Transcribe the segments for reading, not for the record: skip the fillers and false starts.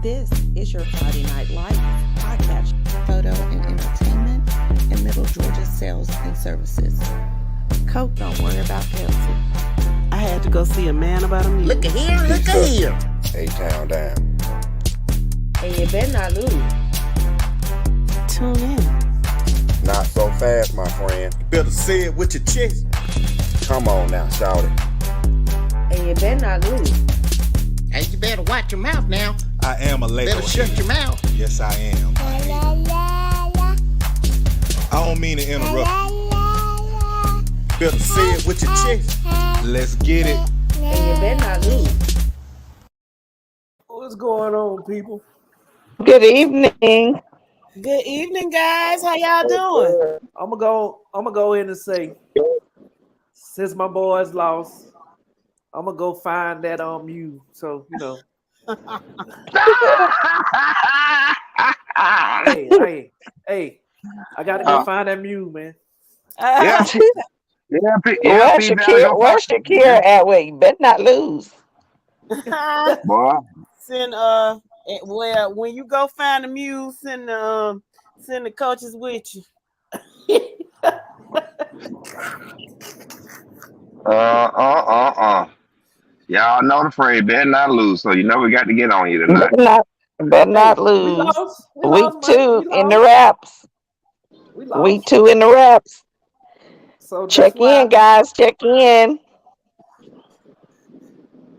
This is your Friday Night Lights podcast, photo and entertainment in Middle Georgia sales and services. Coke, don't worry about Pepsi. I had to go see a man about a mule. Look at here, look at here. A-Town down. And you better not lose. Tune in. Not so fast, my friend. You better say it with your chest. Come on now, shout it. And you better not lose. And you better watch your mouth now. I am a label. Better shut your mouth. Yes, I am. I don't mean to interrupt. Better say it with your chest. Let's get it. And you better not lose. What's going on, people? Good evening. Good evening, guys. How y'all doing? I'm gonna go in and say, since my boys lost, I'm gonna go find that mule. So hey, I gotta go find that mule, man. Yeah. Where's Shakira at? Wait, you better not lose. Boy. Send well, when you go find the mule, send the coaches with you. Y'all know the phrase, better not lose. So you know we got to get on you tonight. Better not lose. We Week lost, 2 man. in the wraps. We lost. Week 2 in the wraps. So Check in, guys. Check in.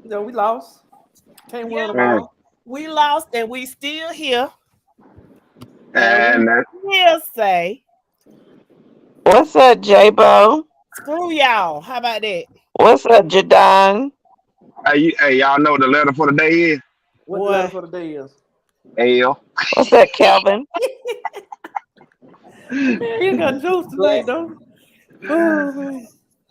We lost. Can't win them all. We lost and we still here. And We'll say, What's up, J-Bo? screw y'all. How about that? What's up, Jadon? hey, y'all know what the letter for the day is? What What? the letter for the day is? L. What's up, Kelvin? You got juice today, though.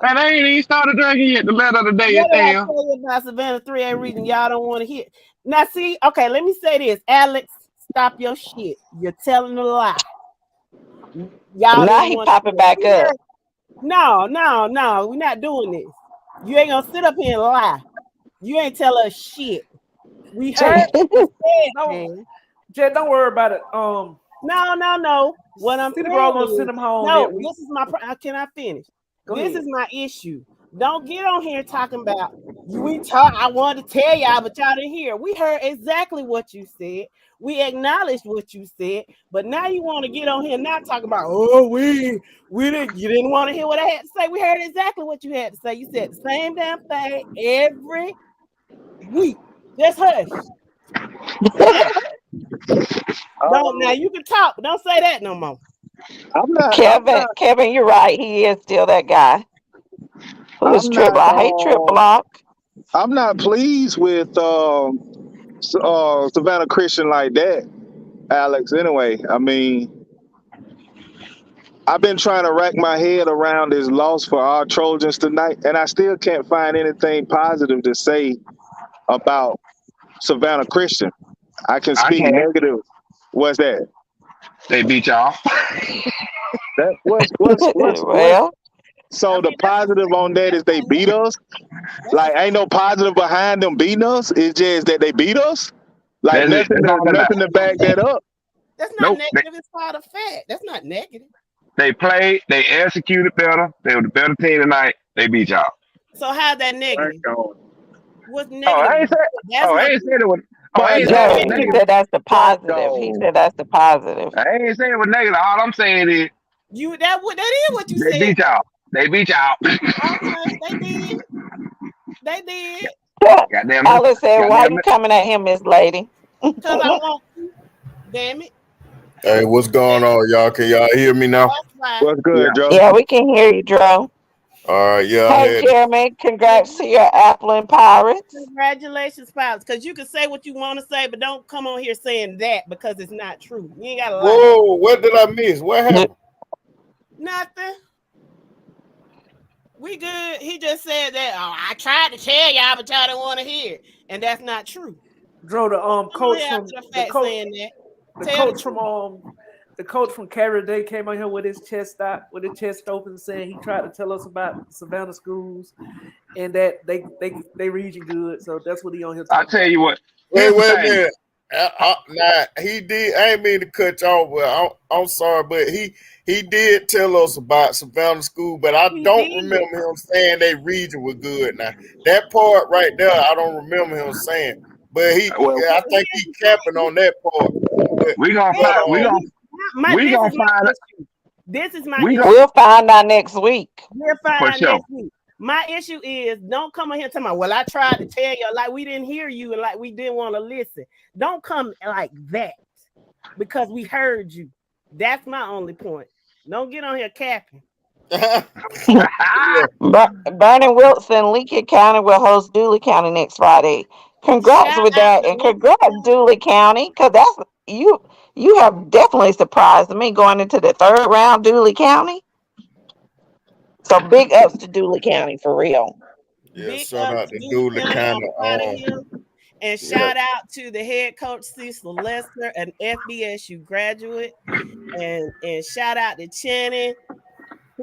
And I ain't even started drinking yet. The letter of the day is What did I L. tell you about Savannah 3A reading? Y'all don't want to hear. Now, see, okay, let me say this. Alex, stop your shit. You're telling a lie. Y'all Now don't he want popping back up. No, we're not doing this. You ain't gonna sit up here and lie. You ain't tell us shit. We heard what you said, man. Jay, don't worry about it. No. What I'm City saying Bro gonna is- send them home. No, that week. this is my. Can I finish? Go This ahead. is my issue. Don't get on here talking about I wanted to tell y'all, but y'all didn't hear. We heard exactly what you said. We acknowledged what you said, but now you want to get on here and not talk about you didn't want to hear what I had to say. We heard exactly what you had to say. You said the same damn thing every week. Just hush. No, now you can talk, but don't say that no more. Kevin, you're right. He is still that guy. Who's I'm triple? not, I hate Trip Block. I'm not pleased with Savannah Christian like that, Alex. Anyway, I mean, I've been trying to rack my head around this loss for our Trojans tonight, and I still can't find anything positive to say about Savannah Christian. I can speak negative. What's that? They beat y'all. That what's Well, so the positive on that is they beat us. Like ain't no positive behind them beating us. It's just that they beat us. Like That's it. nothing to back that up. That's not Nope. negative. It's part of fact. That's not negative. They played. They executed better. They were the better team tonight. They beat y'all. So how's that negative? What's negative? Oh, I ain't said. That's Oh, I not ain't said it was. Oh, I But ain't Joe, said it was he negative. said that's the positive. He said that's the positive. I ain't saying it was negative. All I'm saying is you. That is what you they said. beat y'all. They beat y'all. Okay, they did. Goddamn. Alice said, why Goddamn you it. coming at him, Miss Lady? Because I want to. Damn it. Hey, what's going on, y'all? Can y'all hear me now? That's right. What's good, Yeah. Joe? Yeah, we can hear you, Dro. All right, yeah, I Hey, had Jeremy, congrats to your Appling Pirates. Congratulations, Pilots. Because you can say what you want to say, but don't come on here saying that because it's not true. You ain't got to lie. Whoa, what did I miss? What happened? Nothing. We good. He just said that. Oh, I tried to tell y'all, but y'all don't want to hear it, and that's not true. Dro, the coach Don't from after the the fact coach, saying that. the Tell coach the from the coach from Carrier Day came out here with his chest out, with his chest open, saying he tried to tell us about Savannah schools and that they region good. So that's what he on here I talking tell about. you what. Wait Here's the a thing. minute. Now he did. I ain't mean to cut you off, but I'm sorry, but he did tell us about Savannah School, but I don't remember him saying they region was good. Now that part right there, I don't remember him saying. But I think he capping on that part. But, we gonna find. This is my issue. We'll find out next week. We'll find For out sure. next week. My issue is don't come in here talking about, well, I tried to tell you, like we didn't hear you and like we didn't want to listen. Don't come like that because we heard you. That's my only point. Don't get on here capping. Vernon Wilson, Lincoln County will host Dooley County next Friday. Congrats with that, and congrats Dooley County, because that's you have definitely surprised me going into the third round, Dooley County. So big ups to Dooley County for real. Yeah, Big shout ups out to to Dooley County. County. I'm proud of him. And shout out to the head coach Cecil Lester, an FBSU graduate, and shout out to Channing.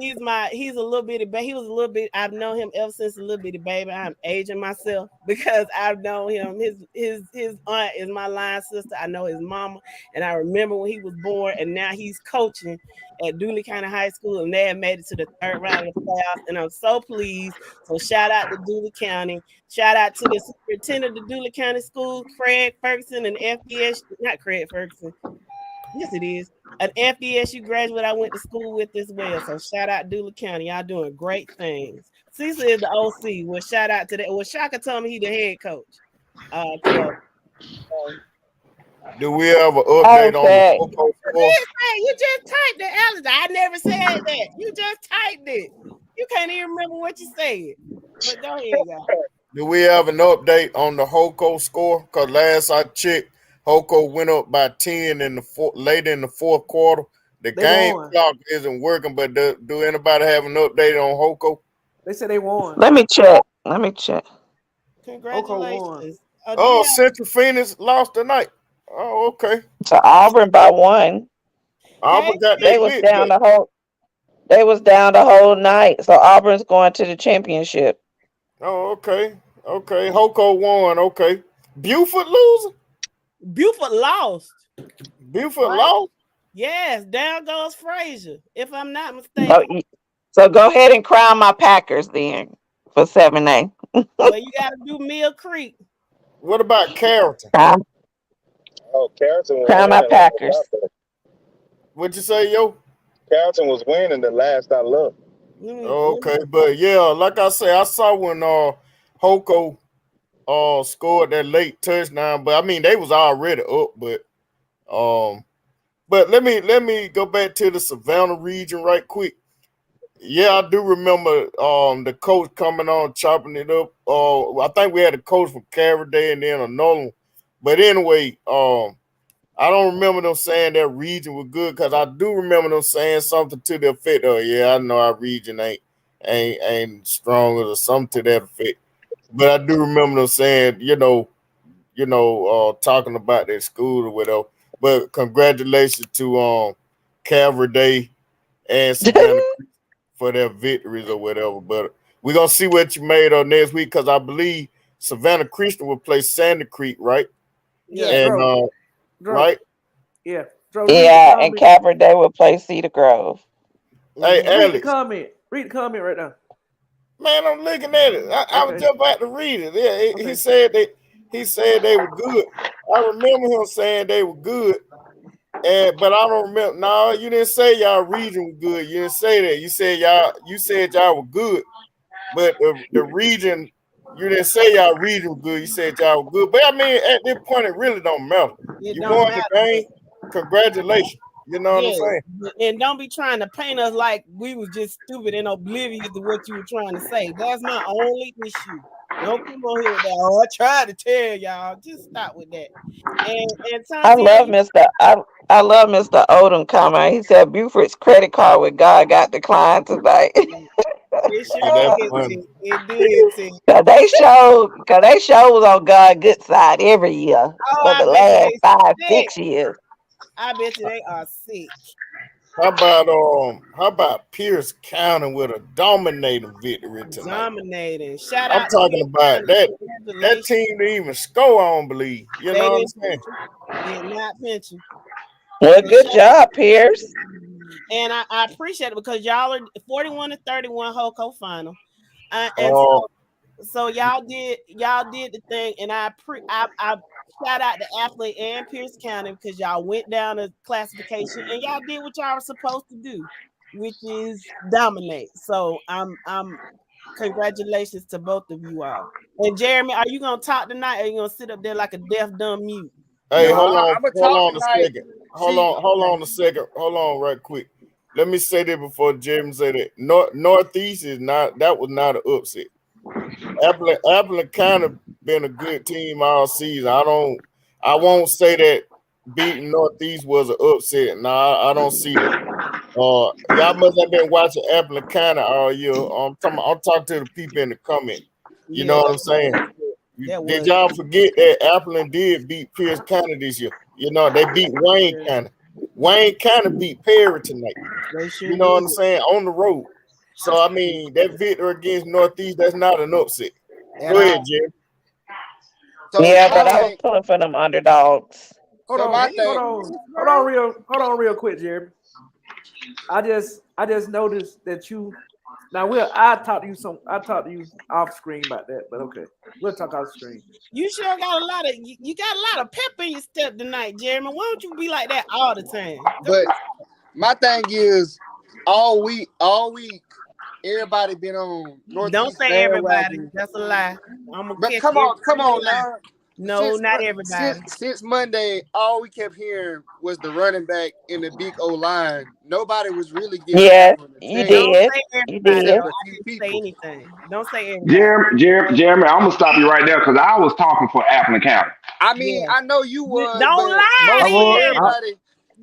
He's a little bitty baby. He was a little bit. I've known him ever since a little bitty baby. I'm aging myself because I've known him. His aunt is my line sister. I know his mama, and I remember when he was born. And now he's coaching at Dooley County High School, and they have made it to the third round of the playoffs. And I'm so pleased. So shout out to Dooley County. Shout out to the superintendent of Dooley County School, Craig Ferguson, and FBS. Not Craig Ferguson. Yes, it is. An FDSU graduate I went to school with as well. So shout out Dooley County. Y'all doing great things. Cecil is the OC. Well, shout out to that. Well, Shaka told me he the head coach. Do we have an update on the football score? You just typed it, Alex. I never said that. You just typed it. You can't even remember what you said. But go ahead, guys. Do we have an update on the HOCO score? Because last I checked, HOCO went up by 10 later in the fourth quarter. The game clock isn't working, but do anybody have an update on HOCO? They said they won. Let me check. Congratulations. Central Phoenix lost tonight. Oh, okay. So Auburn by 1. Auburn got they was down the whole. They was down the whole night. So Auburn's going to the championship. Oh, okay. Okay. HOCO won. Okay. Buford losing? Buford lost. Buford lost? Yes, down goes Frazier, if I'm not mistaken. So go ahead and crown my Packers then for 7A. Well, you got to do Mill Creek. What about Carrollton? Carrollton. Crown my Packers. What'd you say, yo? Carrollton was winning the last I looked. Okay, but yeah, like I say, I saw when HOCO scored that late touchdown, but I mean they was already up, but let me go back to the Savannah region right quick. Yeah, I do remember the coach coming on chopping it up. I think we had a coach from Caraday and then another one. But anyway, I don't remember them saying that region was good because I do remember them saying something to the effect of, yeah, I know our region ain't strong or something to that effect. But I do remember them saying, talking about their school or whatever. But congratulations to Calvary Day and Savannah for their victories or whatever. But we're gonna see what you made on next week because I believe Savannah Christian will play Sandy Creek, right? Yeah, and right? Yeah. And Calvary Day will play Cedar Grove. Hey, Alex. Read the comment right now. Man, I'm looking at it. I was just about to read it. Yeah, he said they were good. I remember him saying they were good, but I don't remember. No, you didn't say y'all region was good. You didn't say that. You said y'all were good, but the region, you didn't say y'all region was good. You said y'all were good. But I mean, at this point, it really don't matter. You won the game. Congratulations. You know what I'm saying? And don't be trying to paint us like we was just stupid and oblivious to what you were trying to say. That's my only issue. Don't come on here with that. Oh, I tried to tell y'all. Just stop with that. And I love Mr. Odom comment. He said Buford's credit card with God got declined tonight. It sure did. It did. Cause they shows on God's good side every year for the last 5-6 years. I bet you they are sick. how about Pierce County with a dominating victory tonight? Dominating. Shout I'm out talking to about that congratulations. team didn't even score, I don't believe. You They know what I'm didn't saying? did not pension. Well, So good shout job, Pierce. and I appreciate it because y'all are 41-31 whole co-final. And Oh, so y'all did the thing, and I shout out to Athlete and Pierce County because y'all went down a classification and y'all did what y'all were supposed to do, which is dominate. So I'm congratulations to both of you all. And Jeremy, are you gonna talk tonight or are you gonna sit up there like a deaf dumb mute? hey, No, hold I'm gonna talk on a tonight. second. Hold on a second. Hold on right quick. Let me say that before Jeremy say that. Northeast is not, that was not an upset. Appleton kind of been a good team all season. I won't say that beating Northeast was an upset. No, I don't see that. Y'all must have been watching Appleton County all year. I'm talking to the people in the comment. You know what I'm saying? Did y'all forget that Appleton did beat Pierce County this year? You know, they beat Wayne County. Wayne County beat Perry tonight. Sure you know what I'm saying? On the road. So, I mean, that victory against Northeast, that's not an upset. Go ahead, Jim. So Yeah, but I was pulling for them underdogs. Hold on real quick, Jeremy. I just noticed that you. Now I talk to you off screen about that, but okay, we'll talk off screen. You sure got a lot of pep in your step tonight, Jeremy. Why don't you be like that all the time? But my thing is, all week, everybody been on Northeast. Don't say everybody. That's a lie. But come on now. No, not everybody. Since Monday, all we kept hearing was the running back in the big O line. Nobody was really giving. Yeah, you did. You did. Don't say anything. Don't say everybody. Jeremy, I'm gonna stop you right there because I was talking for Appleton County. I mean, I know you was. Don't lie.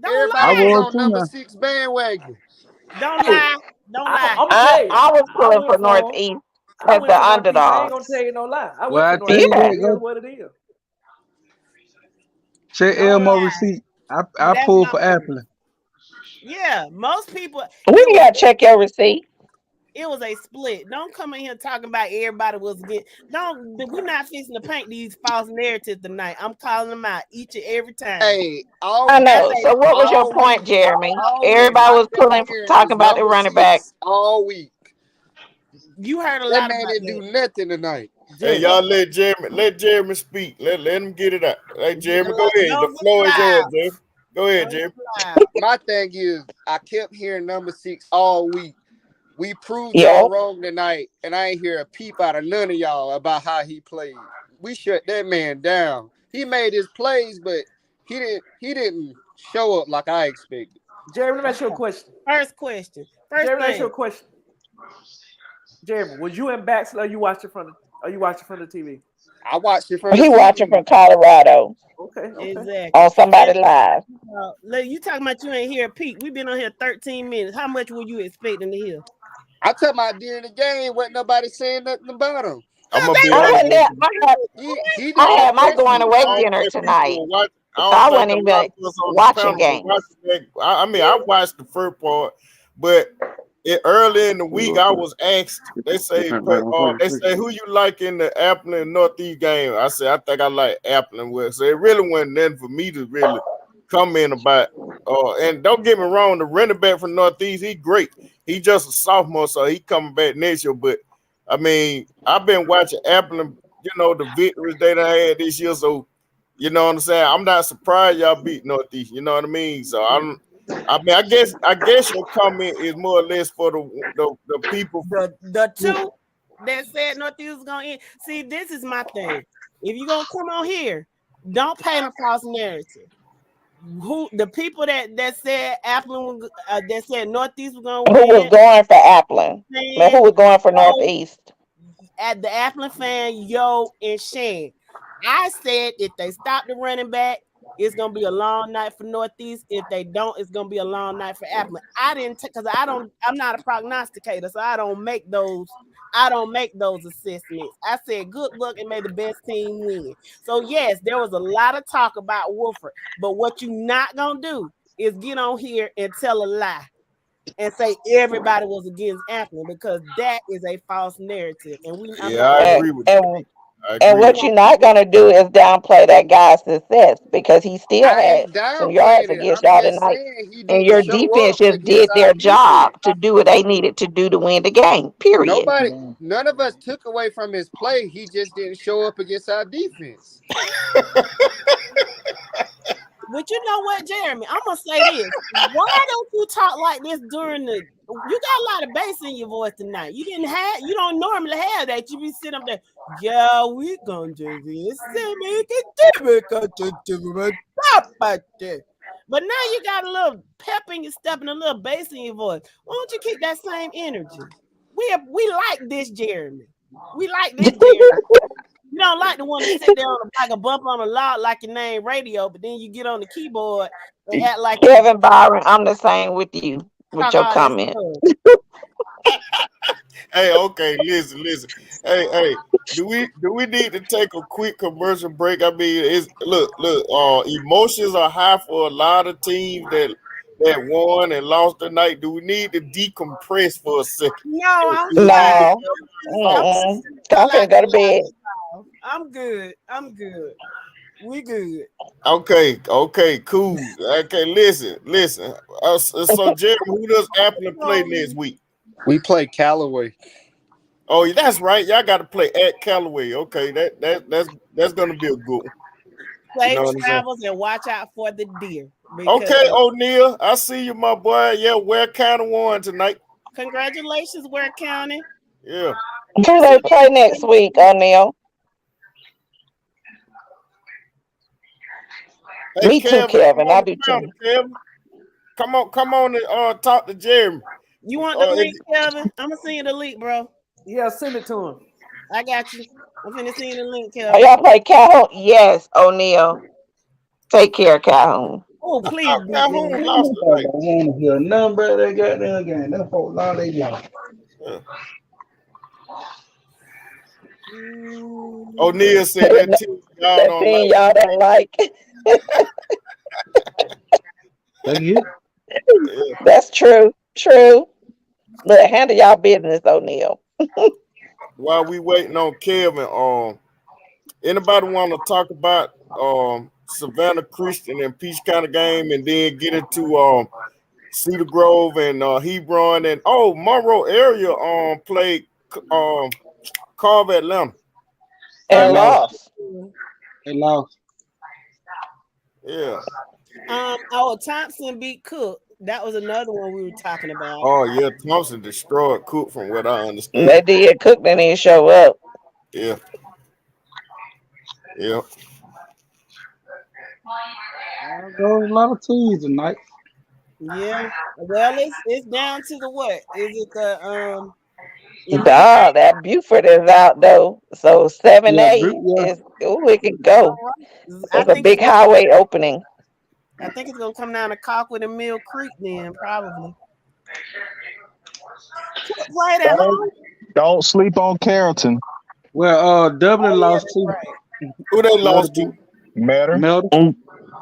Everybody was on number 6 bandwagon. Don't lie. Don't lie. I was pulling for Northeast as the underdog. I ain't gonna tell you no lie. I went for Northeast. It is what it is. Check Elmo receipt. I pulled for Apple. Yeah, most people. We gotta check your receipt. It was a split. Don't come in here talking about everybody was against. We're not fixing to paint these false narratives tonight. I'm calling them out each and every time. Hey, I know. So what was your point, Jeremy? Everybody was talking about the running back all week. You heard a that lot man about didn't do nothing tonight. Hey, y'all let Jeremy speak. Let him get it out. Hey, Jeremy, go ahead. The floor is yours, Jeremy. Go ahead, Jeremy. My thing is, I kept hearing number 6 all week. We proved y'all wrong tonight, and I ain't hear a peep out of none of y'all about how he played. We shut that man down. He made his plays, but he didn't show up like I expected. Jeremy, let me ask you a question. First question. Jeremy, let me ask you a question. Jeremy, was you in backslide or you watching from the TV? I watched it from He watching from Colorado. Okay. Exactly. On somebody live. You talking about you ain't hear a peep. We've been on here 13 minutes. How much were you expecting to hear? I tell my during the game, wasn't nobody saying nothing about him. I'm gonna be honest. I had my going away dinner tonight. I wasn't even watching games. I mean, I watched the first part, but early in the week, I was asked. They say, who you like in the Appleton and Northeast game? I said, I think I like Appleton. So it really wasn't nothing for me to really comment about. And don't get me wrong, the running back from Northeast, he great. He just a sophomore, so he coming back next year. But I mean, I've been watching Appleton, the victories they done had this year. So, you know what I'm saying? I'm not surprised y'all beat Northeast. You know what I mean? So I guess your comment is more or less for the people. The two that said Northeast was gonna end. See, this is my thing. If you're gonna come on here, don't paint a false narrative. Who the people that said Appleton that said Northeast was gonna win? Who was going for Appleton? But who was going for Northeast? At the Appleton fan, and Shane. I said if they stop the running back, it's gonna be a long night for Northeast. If they don't, it's gonna be a long night for Appleton. I didn't because I'm not a prognosticator, so I don't make those assessments. I said good luck and may the best team win. So yes, there was a lot of talk about Wolford, but what you not gonna do is get on here and tell a lie and say everybody was against Anthony, because that is a false narrative. And I'm not I And, agree with and you. I and agree what with you're not gonna do is downplay that guy's success, because he still I had ain't some yards downplaying it. against I'm y'all just tonight. saying he And didn't your show defense up just against did our their defense. job to do what they needed to do to win the game. Period. None of us took away from his play. He just didn't show up against our defense. But you know what, Jeremy? I'm gonna say this. Why don't you talk like this during the? You got a lot of bass in your voice tonight. You don't normally have that. You be sitting up there, yeah, we gonna do this. But now you got a little pep in your step and a little bass in your voice. Why don't you keep that same energy? We like this, Jeremy. We like this, Jeremy. You don't like the one to sit there on like a bump on a log like your name radio, but then you get on the keyboard and act like Kevin Byron, I'm the same with you with talk your all that comment. stuff. Hey, okay, listen. Hey, do we need to take a quick commercial break? I mean, look, emotions are high for a lot of teams that won and lost tonight. Do we need to decompress for a second? No, No. I'm finna go to bed. I'm good. We good. Okay, cool. Okay, listen. So Jeremy, who does Apple play next week? We play Callaway. Oh, that's right. Y'all got to play at Callaway. Okay, that's gonna be a good one. Safe travels and watch out for the deer. Okay, O'Neal, I see you, my boy. Yeah, Ware County won tonight. Congratulations, Ware County. Yeah. Who they play next week, O'Neal? Hey, Me too, Kevin. I do too. Kevin. Come on and talk to Jeremy. You want the link, Kevin? I'm gonna send you the link, bro. Yeah, send it to him. I got you. I'm finna send you the link, Oh, Kevin. y'all play Calhoun? Yes, O'Neal. Take care, Calhoun. Oh, please. Calhoun lost tonight. I want to hear nothing about that goddamn game. That folks lost, they lost. O'Neal said that team y'all don't like. That's true. True. Look, handle y'all business, O'Neal. While we waiting on Kevin, anybody want to talk about Savannah Christian and Peach County game, and then get into Cedar Grove and Hebron, and Monroe area played Carver Atlanta and lost. They lost. Yeah. Thompson beat Cook. That was another one we were talking about. Oh yeah, Thompson destroyed Cook from what I understand. They did. Cook didn't even show up. Yeah. There's a lot of teams tonight. Yeah. Well, it's down to the what? Is it the that Buford is out though. So 7-8 is it can go. It's a big highway opening. I think it's gonna come down to Cockwood and Mill Creek then, probably. Right at home. Don't sleep on Carrollton. Well, Dublin lost too. Who they lost to? Matter.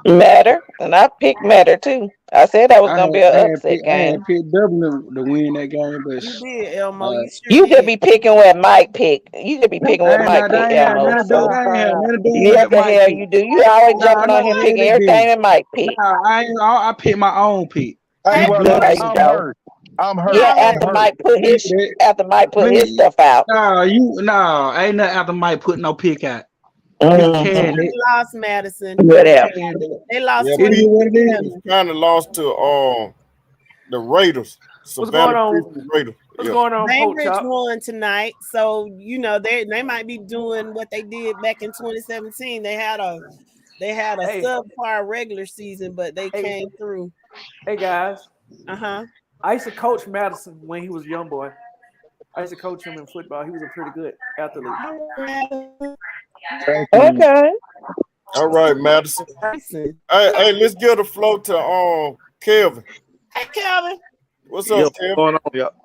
Matter, and I picked Matter too. I said that was gonna be an upset I had game. picked Dublin to win that game, but you did, Elmo. You could be picking what Mike picked. You could be picking what Mike picked, Elmo. So yeah, the hell you do. You always jumping on him picking everything that Mike picked. I picked my own pick. I'm hurt. Yeah, after Mike put his stuff out. Ain't nothing after Mike put no pick out. They lost Madison. Whatever. They lost. Kind of lost to the Raiders. What's going on? Raiders. What's going on? Bainbridge won tonight, so they might be doing what they did back in 2017. They had a subpar regular season, but they came through. Hey guys. I used to coach Madison when he was a young boy. I used to coach him in football. He was a pretty good athlete. Okay. All right, Madison. Hey, let's give the floor to Kelvin. Hey, Kelvin. What's up, Kelvin?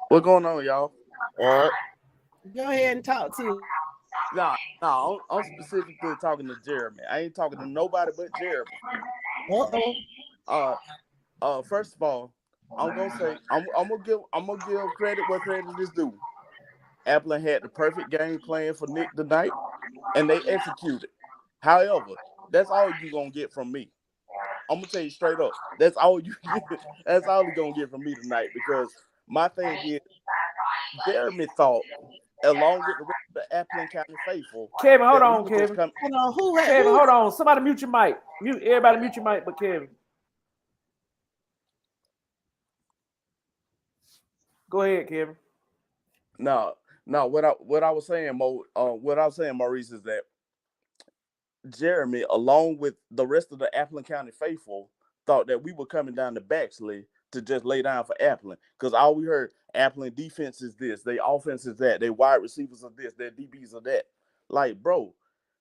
What's going on, y'all? All right. Go ahead and talk to. No, I'm specifically talking to Jeremy. I ain't talking to nobody but Jeremy. First of all, I'm gonna say I'm gonna give credit where credit is due. Appling had the perfect game plan for Nick tonight, and they executed. However, that's all you gonna get from me. I'm gonna tell you straight up. That's all you get. That's all you gonna get from me tonight. Because my thing is, Jeremy thought, along with the rest of the Appling County faithful, Kevin, hold on, Kevin. Hold on, Kevin, hold on. Somebody mute your mic. Everybody mute your mic, but Kevin. Go ahead, Kevin. No. What I was saying, Maurice, is that Jeremy, along with the rest of the Appling County faithful, thought that we were coming down to Baxley to just lay down for Appling. Because all we heard, Appling defense is this, they offense is that, they wide receivers are this, their DBs are that. Like, bro,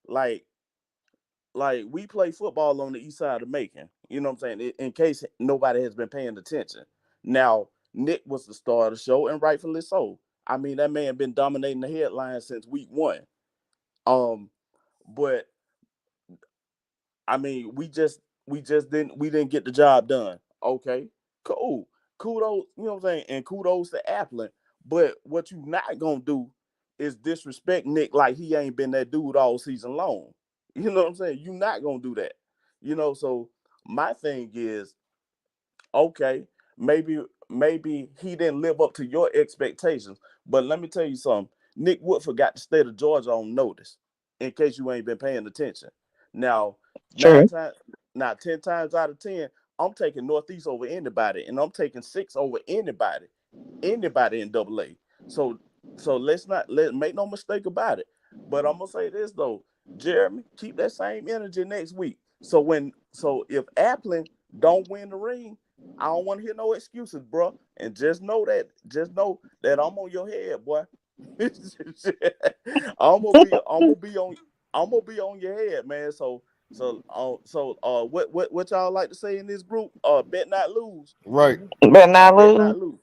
like we play football on the east side of Macon. You know what I'm saying? In case nobody has been paying attention. Now, Nick was the star of the show, and rightfully so. I mean, that man been dominating the headlines since week 1. But I mean, we didn't get the job done. Okay, cool. Kudos, you know what I'm saying? And kudos to Appling. But what you not gonna do is disrespect Nick like he ain't been that dude all season long. You know what I'm saying? You not gonna do that. You know, so my thing is, okay, maybe he didn't live up to your expectations. But let me tell you something. Nick Woodford got the state of Georgia on notice, in case you ain't been paying attention. Now, 10 times out of 10, I'm taking Northeast over anybody, and I'm taking 6 over anybody in AA. So let's make no mistake about it. But I'm gonna say this though, Jeremy, keep that same energy next week. So if Appling don't win the ring, I don't want to hear no excuses, bro. And just know that I'm on your head, boy. I'm gonna be on your head, man. So what y'all like to say in this group? Bet not lose. Right. Bet not lose.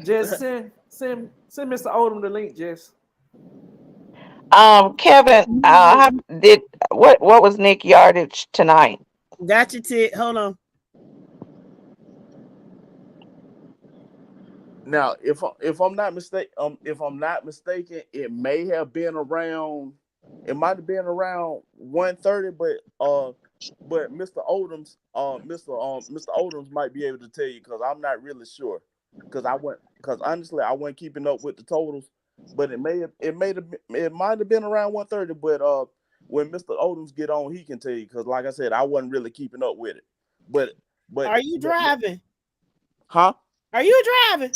Just send Mr. Odom the link, Jess. Kevin, what was Nick yardage tonight? Got you, Tick. Hold on. Now, if I'm not mistaken, it may have been around. It might have been around 130, but Mr. Odoms might be able to tell you, because I'm not really sure. Because honestly I wasn't keeping up with the totals, but it might have been around 130. But when Mr. Odoms get on, he can tell you, because like I said, I wasn't really keeping up with it. But are you driving? Huh? Are you driving?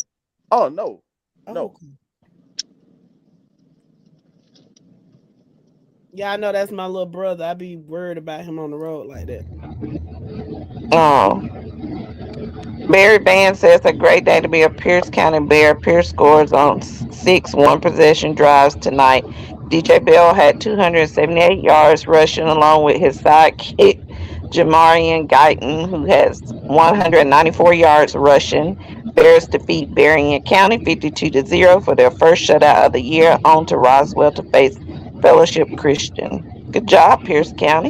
Oh no. Okay. Yeah, I know that's my little brother. I be worried about him on the road like that. Oh. Barry Band says a great day to be a Pierce County Bear. Pierce scores on 6 one-possession drives tonight. DJ Bell had 278 yards rushing, along with his sidekick Jamarian Guyton, who has 194 yards rushing. Bears defeat Berrien County 52-0 for their first shutout of the year. On to Roswell to face Fellowship Christian. Good job, Pierce County.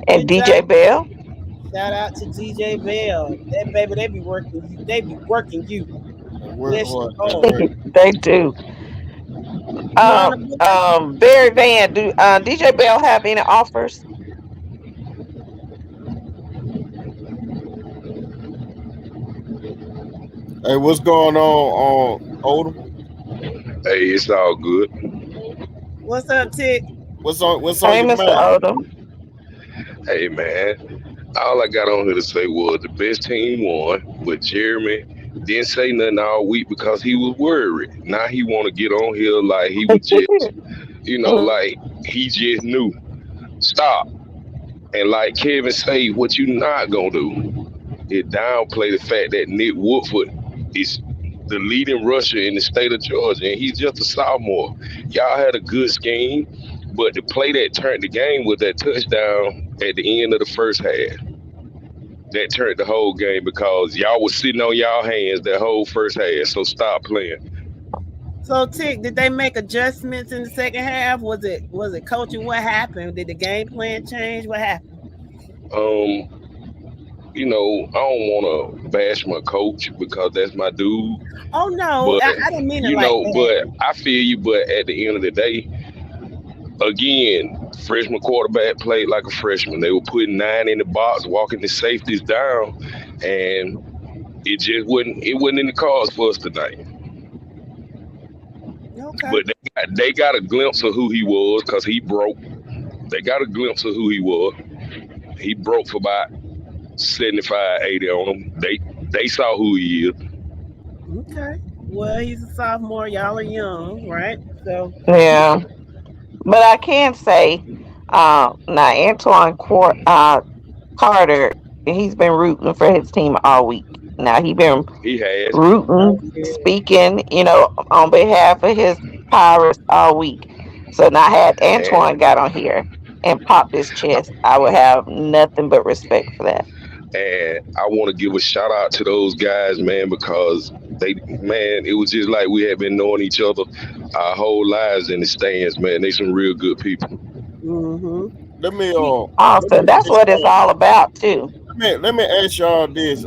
And Good DJ job. Bell. Shout out to DJ Bell. That baby, they be working you. They be working you. They do. Barry Van, do DJ Bell have any offers? Hey, what's going on Odom? Hey, it's all good. What's up, Tick? What's on Hey, your Mr. mind? Odom. Hey, man. All I got on here to say was the best team won, but Jeremy didn't say nothing all week because he was worried. Now he want to get on here like he was just, like he just knew. Stop. And like Kevin say, what you not gonna do is downplay the fact that Nick Woodford is the leading rusher in the state of Georgia, and he's just a sophomore. Y'all had a good scheme, but the play that turned the game was that touchdown at the end of the first half. That turned the whole game because y'all was sitting on y'all hands that whole first half. So stop playing. So Tick, did they make adjustments in the second half? Was it coaching? What happened? Did the game plan change? What happened? you know, I don't want to bash my coach because that's my dude. Oh no, But I didn't mean it you like know, that. but I feel you. But at the end of the day, again, freshman quarterback played like a freshman. They were putting 9 in the box, walking the safeties down, and it wasn't in the cards for us tonight. Okay. But they got a glimpse of who he was because he broke. They got a glimpse of who he was. He broke for about 75, 80 on them. They saw who he is. Okay. Well, he's a sophomore. Y'all are young, right? So Yeah. But I can say, now Carter, he's been rooting for his team all week. Now he been He has. rooting, okay. speaking, on behalf of his Pirates all week. So now had Antoine And got on here and popped his chest, I would have nothing but respect for that. and I want to give a shout out to those guys, man, because it was just like we had been knowing each other our whole lives in the stands, man. They some real good people. Mm-hmm. Let me Also, that's what it's all about too. let me ask y'all this,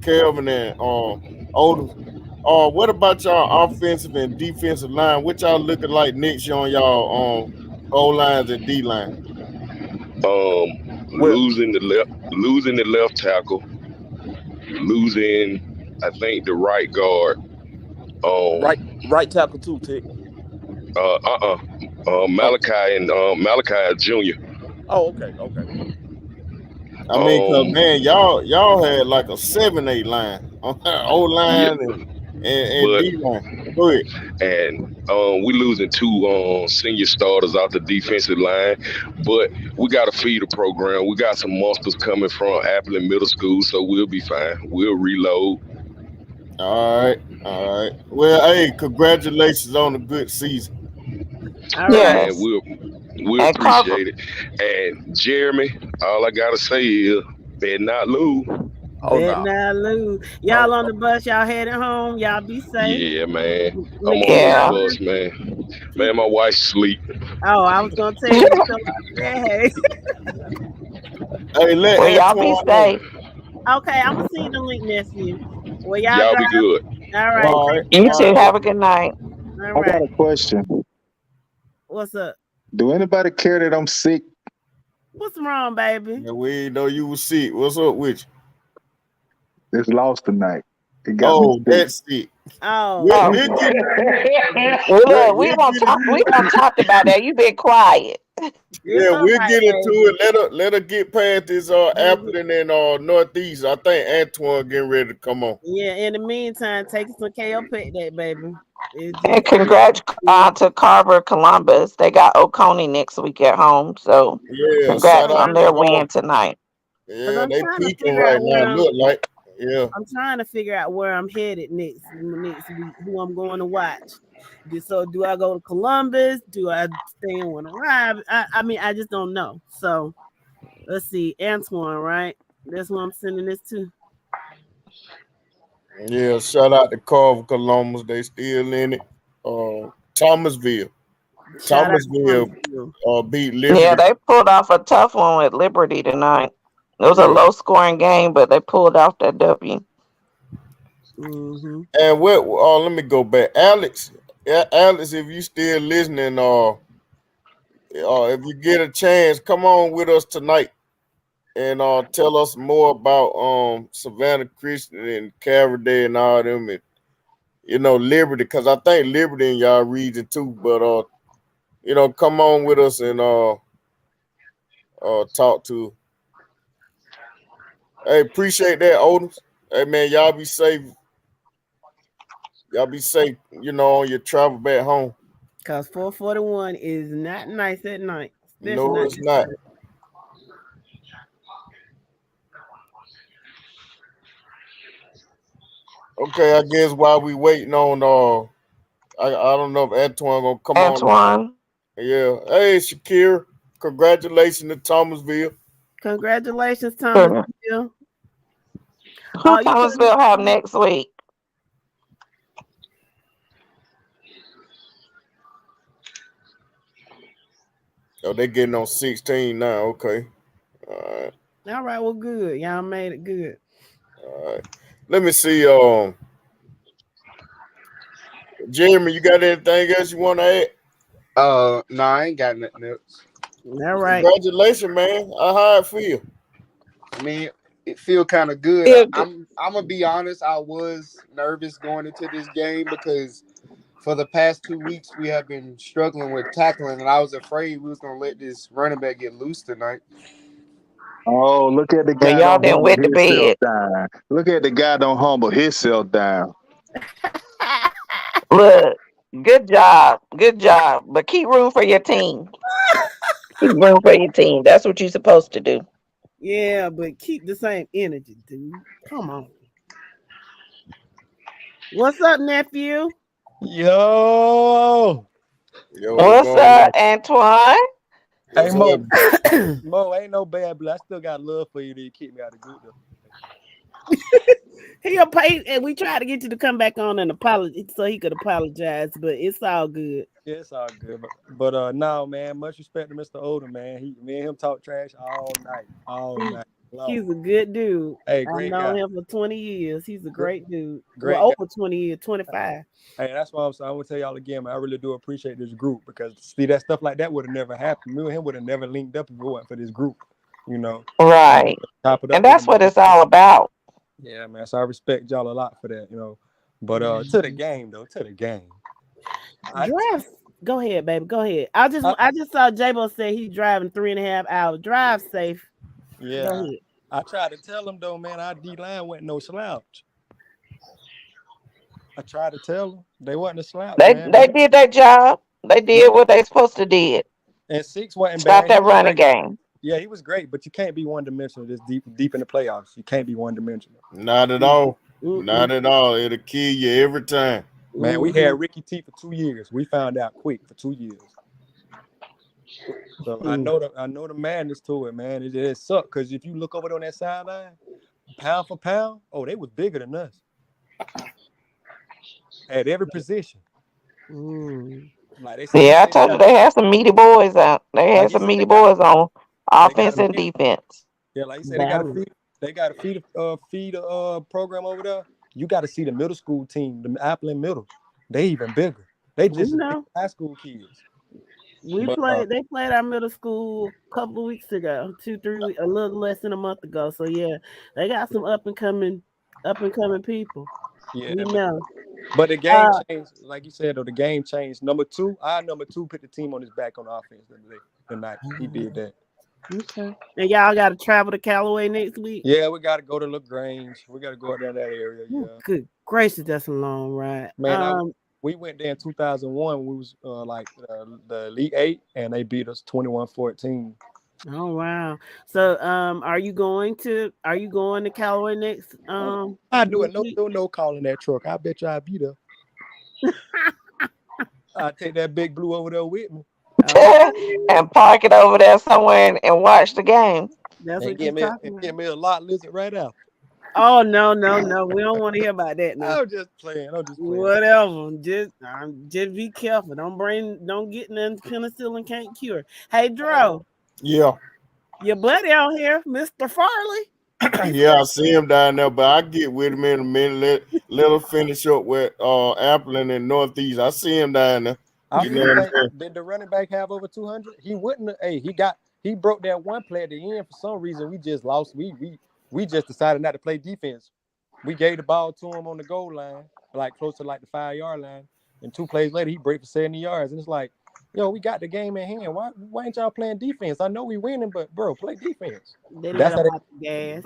Kelvin and Oldham. What about y'all offensive and defensive line? What y'all looking like next year on y'all O lines and D line? Well, Losing the left tackle, losing I think the right guard. right tackle too, Tick. Malachi and Malachi Jr. Oh, okay. I mean, cause man, y'all had like a 7-8 line, O Yeah, line and but D line. Go ahead. and we losing 2 senior starters out the defensive line, but we got a feeder program. We got some monsters coming from Appleton Middle School, so we'll be fine. We'll reload. All right. Well, hey, congratulations on a good season. All right. Man, Yes. we And Carver, appreciate it. And Jeremy, all I gotta say is better not lose. Oh Bet no. not lose. Y'all on the bus, y'all heading home. Y'all be safe. Yeah, man. I'm Look on at this yeah. bus, man. Man, my wife's asleep. Oh, I was gonna tell you to tell her, hey. Hey, let Well, y'all be Antoine know. safe. Okay, I'm gonna send the link, nephew. Well, y'all Y'all drive. be good. All right, All take right. You care. All too. right. Have a good night. All I got right. a question. What's up? Do anybody care that I'm sick? What's wrong, baby? Yeah, we didn't know you was sick. What's up with you? It's lost tonight. It got me Oh, sick. that's it. Oh, We'll Oh, get well, look, we'll we won't talk about that. You been quiet. it's all we'll right, get into baby. it. Let her get past this Baby. Appleton and Northeast. I think Antoine getting ready to come on. Yeah. In the meantime, take some KO pick that, baby. It's And just congrats to Carver Columbus. They got Oconee next week at home. So Yeah, shout congrats out on trying to their to, win tonight. cause Yeah, I'm they trying to peaking figure right out now. where Look like yeah. I'm trying to figure out where I'm headed next week, who I'm going to watch. So do I go to Columbus? Do I stay in Winter Ride? I mean, I just don't know. So let's see, Antoine, right? That's who I'm sending this to. Yeah, shout out to Carver Columbus. They still in it. Thomasville. Shout out to Thomasville Thomasville. beat Yeah, Liberty. they pulled off a tough one with Liberty tonight. It was a Yeah. low scoring game, but they pulled off that W. Mm-hmm. And what let me go back. Alex, Alex, if you still listening, if you get a chance, come on with us tonight and tell us more about Savannah Christian and Caverde and all them and Liberty, because I think Liberty in y'all region too. But come on with us and talk to. Hey, appreciate that, Otis. Hey man, y'all be safe. Y'all be safe, on your travel back home. Cause 441 is not nice at night, especially No, not it's this not. time. Okay, I guess while we waiting on I don't know if Antoine gonna come on. Antoine, Yeah. Hey, Shakira, congratulations to Thomasville. Congratulations, who Thomasville. You Thomasville have next week? Oh, they getting on 16 now. Okay. All right. All right, well, good. Y'all made it good. All right. Let me see. Jeremy, you got anything else you want to add? No, I ain't got nothing else. All right. Congratulations, man. How it feel? I mean, it feel kind of good. Feel good. I'm gonna be honest. I was nervous going into this game because for the past 2 weeks we have been struggling with tackling, and I was afraid we was gonna let this running back get loose tonight. Oh, look at the Well, guy y'all don't didn't humble wet the himself bed. down. Look at the guy don't humble himself down. Look, good job. Good job. But keep room for your team. Keep room for your team. That's what you're supposed to do. Yeah, but keep the same energy, dude. Come on. What's up, nephew? Yo, Yo, what's What's going on? up, Antoine? hey What's Mo, up? Mo, ain't no bad blood. I still got love for you to keep me out of the group though. He'll pay, and we tried to get you to come back on and apologize so he could apologize, but it's all good. Yeah, it's all good. But no, man, much respect to Mr. Odom, man. Me and him talk trash all night. He's a good dude. Hey, I've great known guy. him for 20 years. He's a great dude. Great Well, guy. over 20 years, 25. Hey, that's why I'm saying. I want to tell y'all again, man. I really do appreciate this group because see that stuff like that would have never happened. Me and him would have never linked up if it wasn't for this group. You know, Right. top it up. And that's what it's all about. Yeah, man. So I respect y'all a lot for that. You know, but to the game though, to the game. Drive. Go ahead, baby. Go ahead. I just saw J-Bo say he's driving 3.5 hours. Drive safe. Yeah. Go ahead. I tried to tell him though, man, our D line wasn't no slouch. I tried to tell them they wasn't a slouch, man. They did their job. They did what they supposed to did. And Six wasn't Stop bad. that running game. Yeah, he was great, but you can't be one dimensional this deep in the playoffs. You can't be one dimensional. Not at all. Not at all. It'll kill you every time. Man, we had Ricky T for 2 years. We found out quick for 2 years. So I know the madness to it, man. It sucked because if you look over on that sideline, pound for pound, oh, they was bigger than us at every position. Like they said, Yeah, I told you they had some meaty boys out. They had some meaty boys on offense and defense. Yeah, like you said, they got to feed a program over there. You got to see the middle school team, the Appleton Middle. They even bigger. They just high school kids. They played our middle school a couple of weeks ago, 2-3 weeks, a little less than a month ago. So yeah, they got some up and coming people. Yeah, we know. But the game changed, like you said, though. The game changed. Our number two put the team on his back on offense tonight. He did that. Okay. And y'all got to travel to Callaway next week? Yeah, we got to go to LaGrange. We got to go down that area. Yeah. Good gracious, that's a long ride. Man, we went there in 2001 when we was the Elite 8, and they beat us 21-14. Oh wow! So, are you going to Callaway next? I do it. No calling that truck. I bet you I'll be there. I'll take that big blue over there with me. And park it over there somewhere and watch the game. That's what you're talking about. Give me a lot lizard right out. Oh no! We don't want to hear about that now. I'm just playing. Whatever. Just be careful. Don't get nothing penicillin can't cure. Hey, Dro. Yeah. Your buddy out here, Mr. Farley. Yeah, I see him down there, but I get with him in a minute. Let him finish up with Appleton and Northeast. I see him down there. Did the running back have over 200? He wouldn't. Hey, he broke that one play at the end for some reason. We just lost. We just decided not to play defense. We gave the ball to him on the goal line, like close to like the 5-yard line. And 2 plays later, he break for 70 yards. And it's like, yo, we got the game in hand. Why ain't y'all playing defense? I know we winning, but bro, play defense. That's how gas.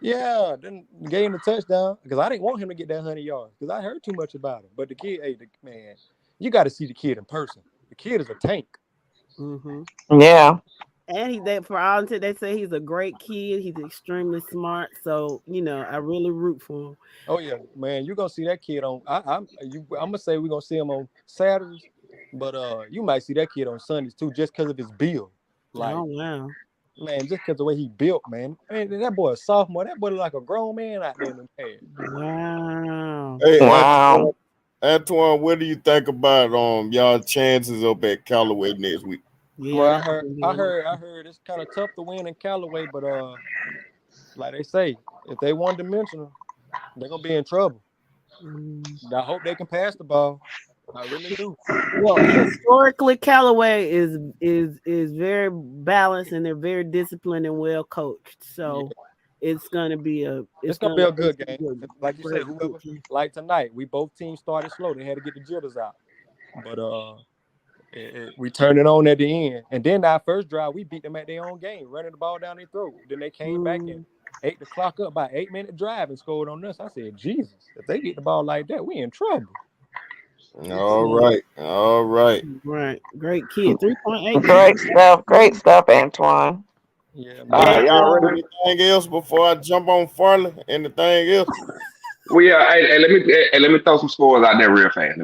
Yeah, then gave him the touchdown because I didn't want him to get that 100 yards because I heard too much about him. But the kid, man, you got to see the kid in person. The kid is a tank. Mm-hmm. Yeah. And for all intents, they say he's a great kid. He's extremely smart. So, I really root for him. Oh yeah, man, you're gonna see that kid on. I'm gonna say we're gonna see him on Saturdays, but you might see that kid on Sundays too, just because of his build. Like, oh wow, man, just because the way he built, man. Man, that boy a sophomore. That boy look like a grown man out there in the head. Wow. Hey, wow. Antoine, what do you think about y'all chances up at Callaway next week? Yeah, Well, that's gonna be a I heard it's kind of tough to win in Callaway, but like they say, if they one dimensional, they're gonna be in trouble. I hope they can pass the ball. I really do. Well, historically, Callaway is very balanced and they're very disciplined and well coached. So it's gonna be It's gonna be a good game. good, Like you said, whoever like tonight, both teams started slow. They had to get the jitters out. But we turned it on at the end. And then our first drive, we beat them at their own game, running the ball down their throat. Then they came back and ate the clock up by 8-minute drive and scored on us. I said, Jesus, if they get the ball like that, we in trouble. All right. Right. Great kid. 3.8. Great stuff, Antoine. Yeah. Y'all ready? Anything else before I jump on Farley? Anything else? Well, yeah. Hey, let me throw some scores out there real fast.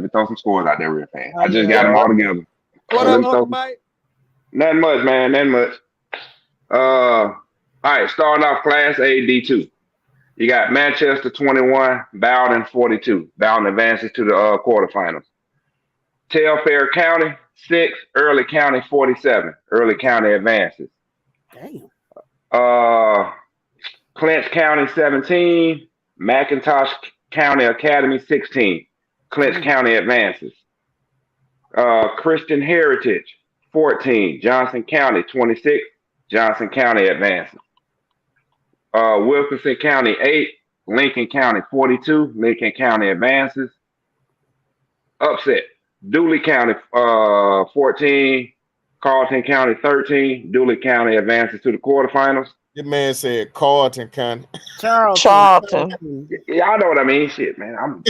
I just got them all together. What up, Uncle Mike? Nothing much, man. Nothing much. All right. Starting off Class A D2. You got Manchester 21, Bowden 42. Bowden advances to the quarterfinals. Telfair County 6, Early County 47. Early County advances. Damn. Clinch County 17, McIntosh County Academy 16. Clinch County advances. Christian Heritage 14, Johnson County 26. Johnson County advances. Wilkinson County 8, Lincoln County 42. Lincoln County advances. Upset. Dooley County 14, Carlton County 13. Dooley County advances to the quarterfinals. Your man said Carlton County. Charlton. Yeah, I know what I mean. Shit, man. I'm Wait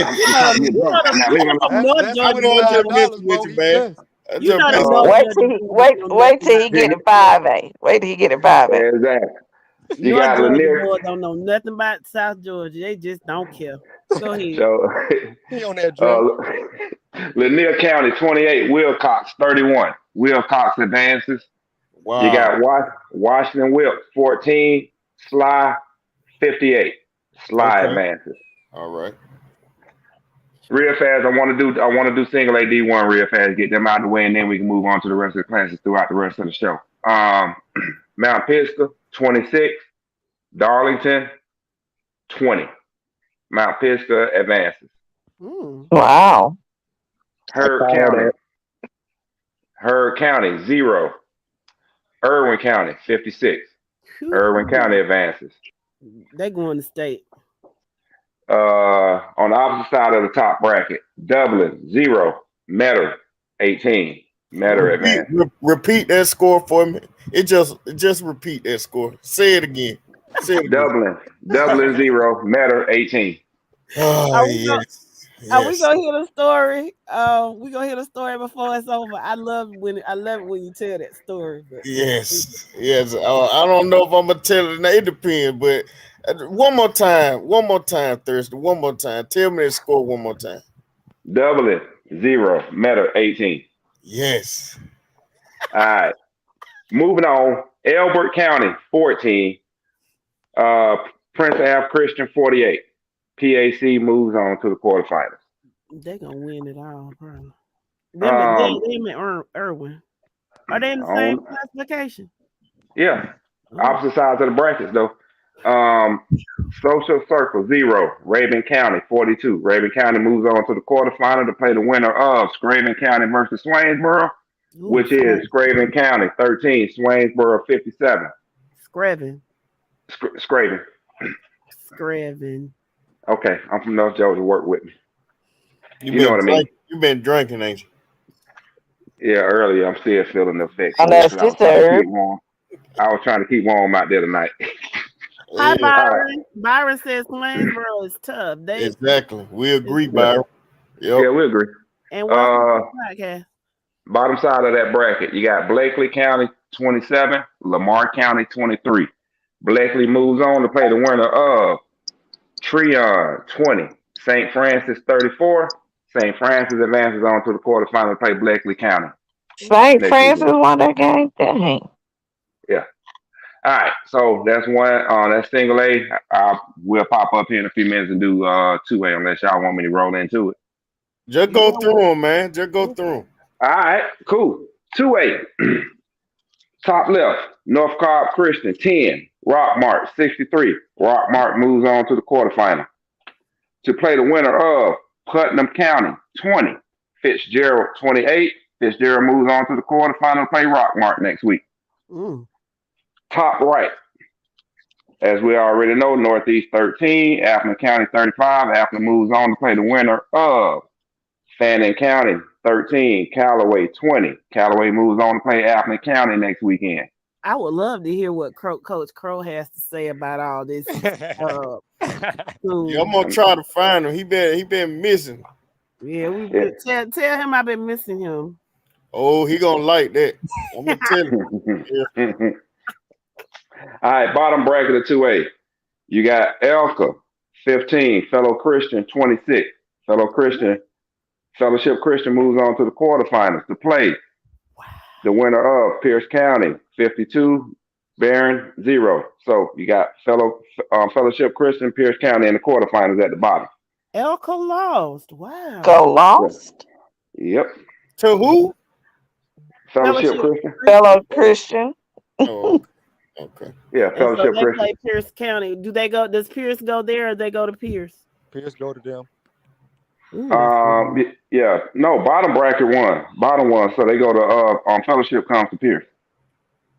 till he get it 5A. Wait till he get it 5A. Exactly. You North got Georgia Lanier. boys don't know nothing about South Georgia. They just don't care. Go ahead. So, He on that drink. Lanier County 28, Wilcox 31. Wilcox advances. Wow. You got Washington Wilkes 14, Sly 58. Sly advances. All right. Real fast, I want to do single AD1 real fast, get them out of the way, and then we can move on to the rest of the classes throughout the rest of the show. Mount Pisgah 26, Darlington 20. Mount Pisgah advances. Wow. Heard County 0. Irwin County 56. Irwin County advances. They going to state. On the opposite side of the top bracket, Dublin 0. Metter 18. Metter advances. Repeat that score for me. Just repeat that score. Say it again. Dublin 0. Metter 18. Oh, yes. Are we gonna hear the story? We gonna hear the story before it's over. I love it when you tell that story. But. Yes. I don't know if I'm gonna tell it. It depends, but one more time, Thursday. One more time. Tell me the score one more time. Dublin 0. Metter 18. Yes. All right. Moving on. Elbert County 14. Prince Ave Christian 48. PAC moves on to the quarterfinals. They're gonna win it all, probably. Them and Irwin. Are they in the same classification? Yeah. Opposite sides of the brackets, though. Social Circle 0. Raven County 42. Raven County moves on to the quarterfinal to play the winner of Scraven County versus Swainsboro, which is Scraven County 13, Swainsboro 57. Scraven. Okay, I'm from North Georgia. Work with me. You know what I mean? You've been drinking, ain't you? Yeah, earlier. I'm still feeling the effects. Oh, that's just I was trying to keep warm out there tonight. Hi, Byron. Byron says Swainsboro is tough. Exactly. We agree, Byron. Yep. Yeah, we agree. And podcast. Bottom side of that bracket, you got Blakely County 27, Lamar County 23. Blakely moves on to play the winner of Treon 20, St. Francis 34. St. Francis advances on to the quarterfinal to play Blakely County. St. Francis won that game? Dang. Yeah. All right. So that's one. That's single A. We'll pop up here in a few minutes and do 2A unless y'all want me to roll into it. Just go through them, man. Just go through them. All right. Cool. 2A. Top left, North Cobb Christian 10, Rockmart 63. Rockmart moves on to the quarterfinal. To play the winner of Putnam County 20, Fitzgerald 28. Fitzgerald moves on to the quarterfinal to play Rockmart next week. Top right, as we already know, Northeast 13, Appleton County 35. Appleton moves on to play the winner of Fannin County 13, Callaway 20. Callaway moves on to play Appleton County next weekend. I would love to hear what Coach Crow has to say about all this. Yeah, I'm gonna try to find him. He been missing. Yeah, tell him I've been missing him. Oh, he gonna like that. I'm gonna tell him. Yeah. All right, bottom bracket of 2A. You got Elka 15, Fellow Christian 26. Fellowship Christian moves on to the quarterfinals to play the winner of Pierce County 52, Barron 0. So you got Fellowship Christian, Pierce County in the quarterfinals at the bottom. Elko lost. Wow. Go lost. Yep. To who? Fellowship Christian. Fellow Christian. Oh, okay. Yeah, And Fellowship so they Christian. play Pierce County. Does Pierce go there or they go to Pierce? Pierce go to them. Yeah, no, bottom bracket one. Bottom one. So they go to Fellowship comes to Pierce.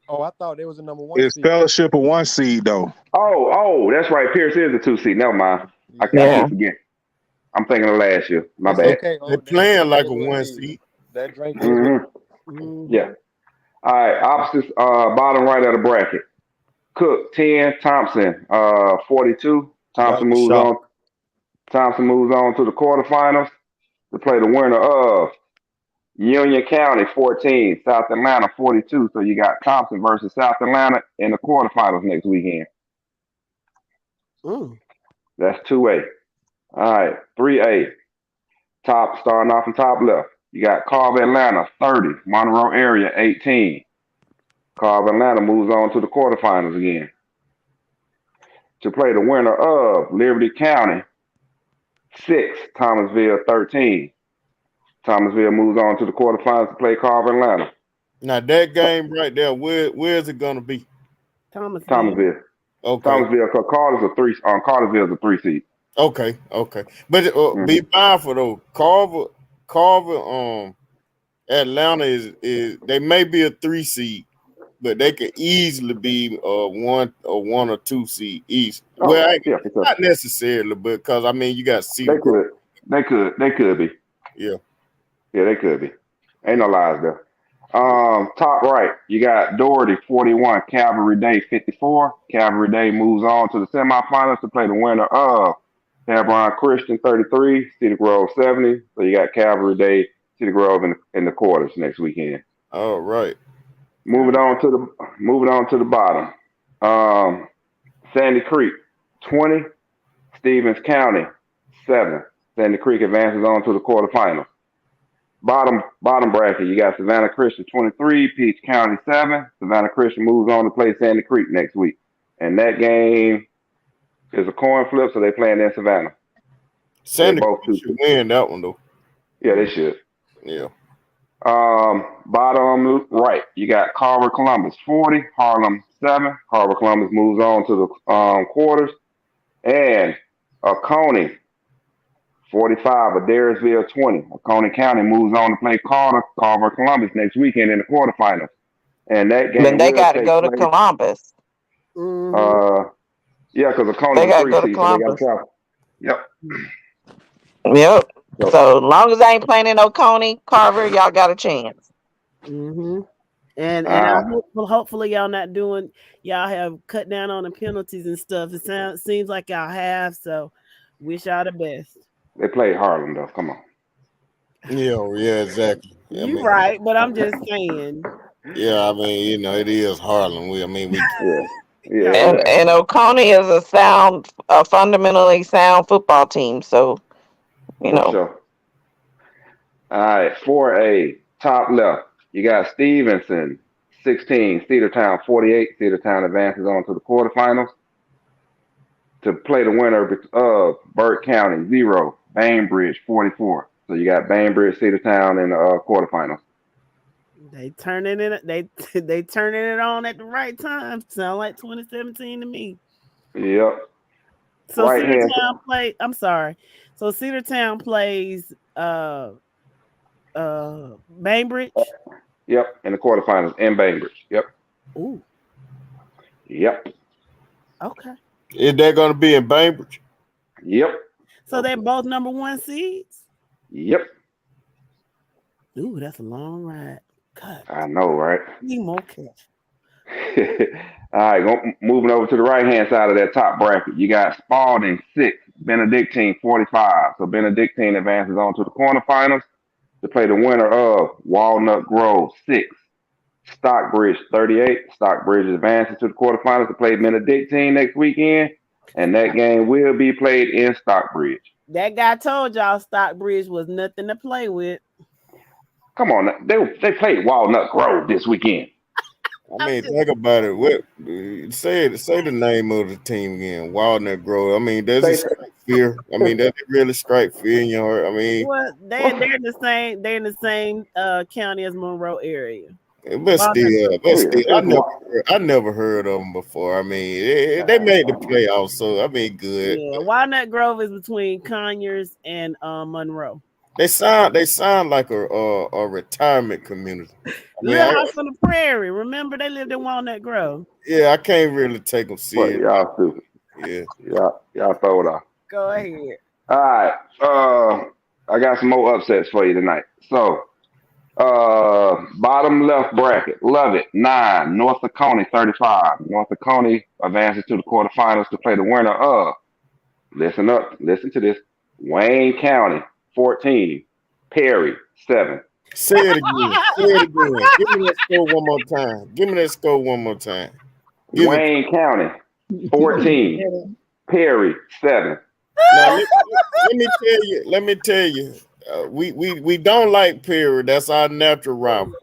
Oh, I thought there was a number 1 It's seed. Fellowship a 1 seed though. Oh, that's right. Pierce is a 2 seed. Never mind. I can't forget. I'm thinking of last year. My It's bad. okay. They're playing like a 1 seed. That drink. Yeah. All right. Opposites. Bottom right of the bracket. Cook 10, Thompson 42. Thompson moves on. Thompson moves on to the quarterfinals to play the winner of Union County 14, South Atlanta 42. So you got Thompson versus South Atlanta in the quarterfinals next weekend. That's 2A. All right, 3A. Starting off in top left. You got Carver Atlanta 30, Monroe area 18. Carver Atlanta moves on to the quarterfinals again to play the winner of Liberty County 6, Thomasville 13. Thomasville moves on to the quarterfinals to play Carver Atlanta. Now that game right there, where is it gonna be? Thomasville. Okay. Thomasville, because Cartersville is a 3 seed. Okay. But be mindful though. Carver, Atlanta is they may be a 3 seed, but they could easily be a 1 or 2 seed east. Not necessarily, because I mean you got to see. They could be. Yeah, they could be. Ain't no lies there. Top right, you got Doherty 41, Calvary Day 54. Calvary Day moves on to the semifinals to play the winner of Hebron Christian 33, Cedar Grove 70. So you got Calvary Day, Cedar Grove in the quarters next weekend. All right. Moving on to the bottom. Sandy Creek 20, Stevens County 7. Sandy Creek advances on to the quarterfinals. Bottom bracket, you got Savannah Christian 23, Peach County 7. Savannah Christian moves on to play Sandy Creek next week. And that game is a coin flip, so they're playing in Savannah. Sandy Creek should win that one, though. Yeah, they should. Yeah. Bottom right, you got Carver Columbus 40, Harlem 7. Carver Columbus moves on to the quarters. And Oconee 45, Adairsville 20. Oconee County moves on to play Carver Columbus next weekend in the quarterfinals. And that game Then they got to go to Columbus. Yeah, because Oconee they got to go to Columbus. Yep. So as long as I ain't playing in Oconee, Carver, y'all got a chance. And hopefully y'all have cut down on the penalties and stuff. It seems like y'all have, so wish y'all the best. They played Harlem though. Come on. Yeah, exactly. You're right, but I'm just saying. Yeah, I mean, it is Harlem. And Oconee is a fundamentally sound football team. So, Sure. All right, 4A, top left. You got Stevenson, 16, Cedartown, 48. Cedartown advances on to the quarterfinals to play the winner of Burke County, 0, Bainbridge, 44. So you got Bainbridge, Cedartown in the quarterfinals. They turning it. They turning it on at the right time. Sound like 2017 to me. Yep. So Right hand. Cedartown play. I'm sorry. So Cedartown plays Bainbridge. Yep. In the quarterfinals in Bainbridge. Yep. Ooh. Yep. Okay. Is that going to be in Bainbridge? Yep. So they're both number 1 seeds. Yep. Ooh, that's a long ride. God. I know, right? Need more cash. All right, moving over to the right-hand side of that top bracket. You got Spalding 6, Benedictine 45. So Benedictine advances on to the quarterfinals to play the winner of Walnut Grove 6, Stockbridge 38. Stockbridge advances to the quarterfinals to play Benedictine next weekend, and that game will be played in Stockbridge. That guy told y'all Stockbridge was nothing to play with. Come on, they played Walnut Grove this weekend. I mean, think about it. What say the name of the team again? Walnut Grove. I mean, does it strike fear? I mean, does it really strike fear in your heart? I mean, well, they're in the same. They're in the same county as Monroe area. But still, I never heard of them before. I mean, they made the playoffs, so I mean, good. Yeah, Walnut Grove is between Conyers and Monroe. They sound like a retirement community. Little House on the Prairie. Remember, they lived in Walnut Grove. Yeah, I can't really take them serious. Y'all stupid. Yeah, y'all throw it off. Go ahead. All right. I got some more upsets for you tonight. So, bottom left bracket, Lovett 9, North Oconee 35. North Oconee advances to the quarterfinals to play the winner of. Listen to this. Wayne County 14, Perry 7. Say it again. Give me that score one more time. Wayne County 14, Perry 7. Now, let me tell you. We don't like Perry. That's our natural rival.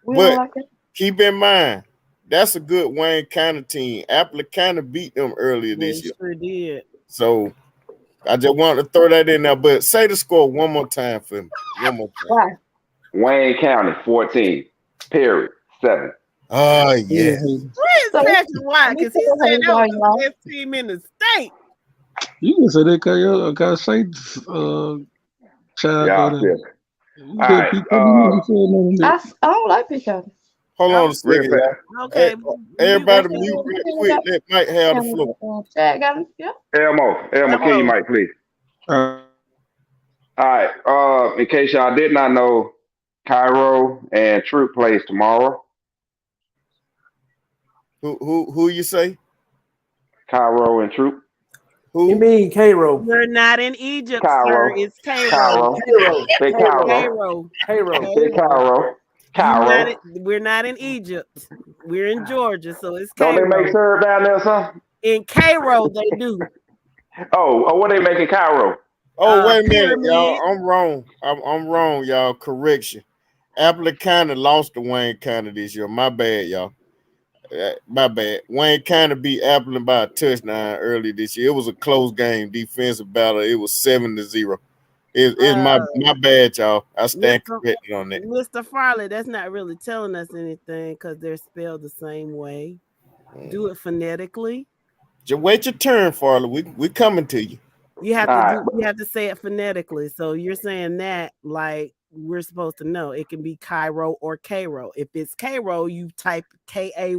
But keep in mind, that's a good Wayne County team. Apple kind of beat them earlier this year. Sure did. So I just want to throw that in there. But say the score one more time for me. One more time. Wayne County 14, Perry 7. Oh yeah. Where's Patrick White? Because he said that was the best team in the state. You can say that because say child. All right. I don't like Peacock. Hold on a second. Okay. Everybody mute real quick. That might have the floor. Chad got him. Yeah. Elmo, kill your mic, please. All right. In case y'all did not know, Cairo and Troop plays tomorrow. Who you say? Cairo and Troop. Who you mean Cairo? We're not in Egypt, Cairo. sir. It's Cairo. Big Cairo. Big Cairo. We're not in Egypt. We're in Georgia, so it's Don't Cairo. they make syrup down there, son? In Cairo, they do. Oh, what they make in Cairo? Oh, wait a minute, y'all. I'm wrong. I'm wrong, y'all. Correction. Apple County lost to Wayne County this year. My bad, y'all. My bad. Wayne County beat Appleton by a touchdown early this year. It was a close game, defensive battle. It was 7-0. It's my bad, y'all. I stand corrected on that. Mr. Farley, that's not really telling us anything because they're spelled the same way. Do it phonetically. Just wait your turn, Farley. We coming to you. You have to say it phonetically. So you're saying that like we're supposed to know. It can be Cairo or Cairo. If it's Cairo, you type KAY-RO.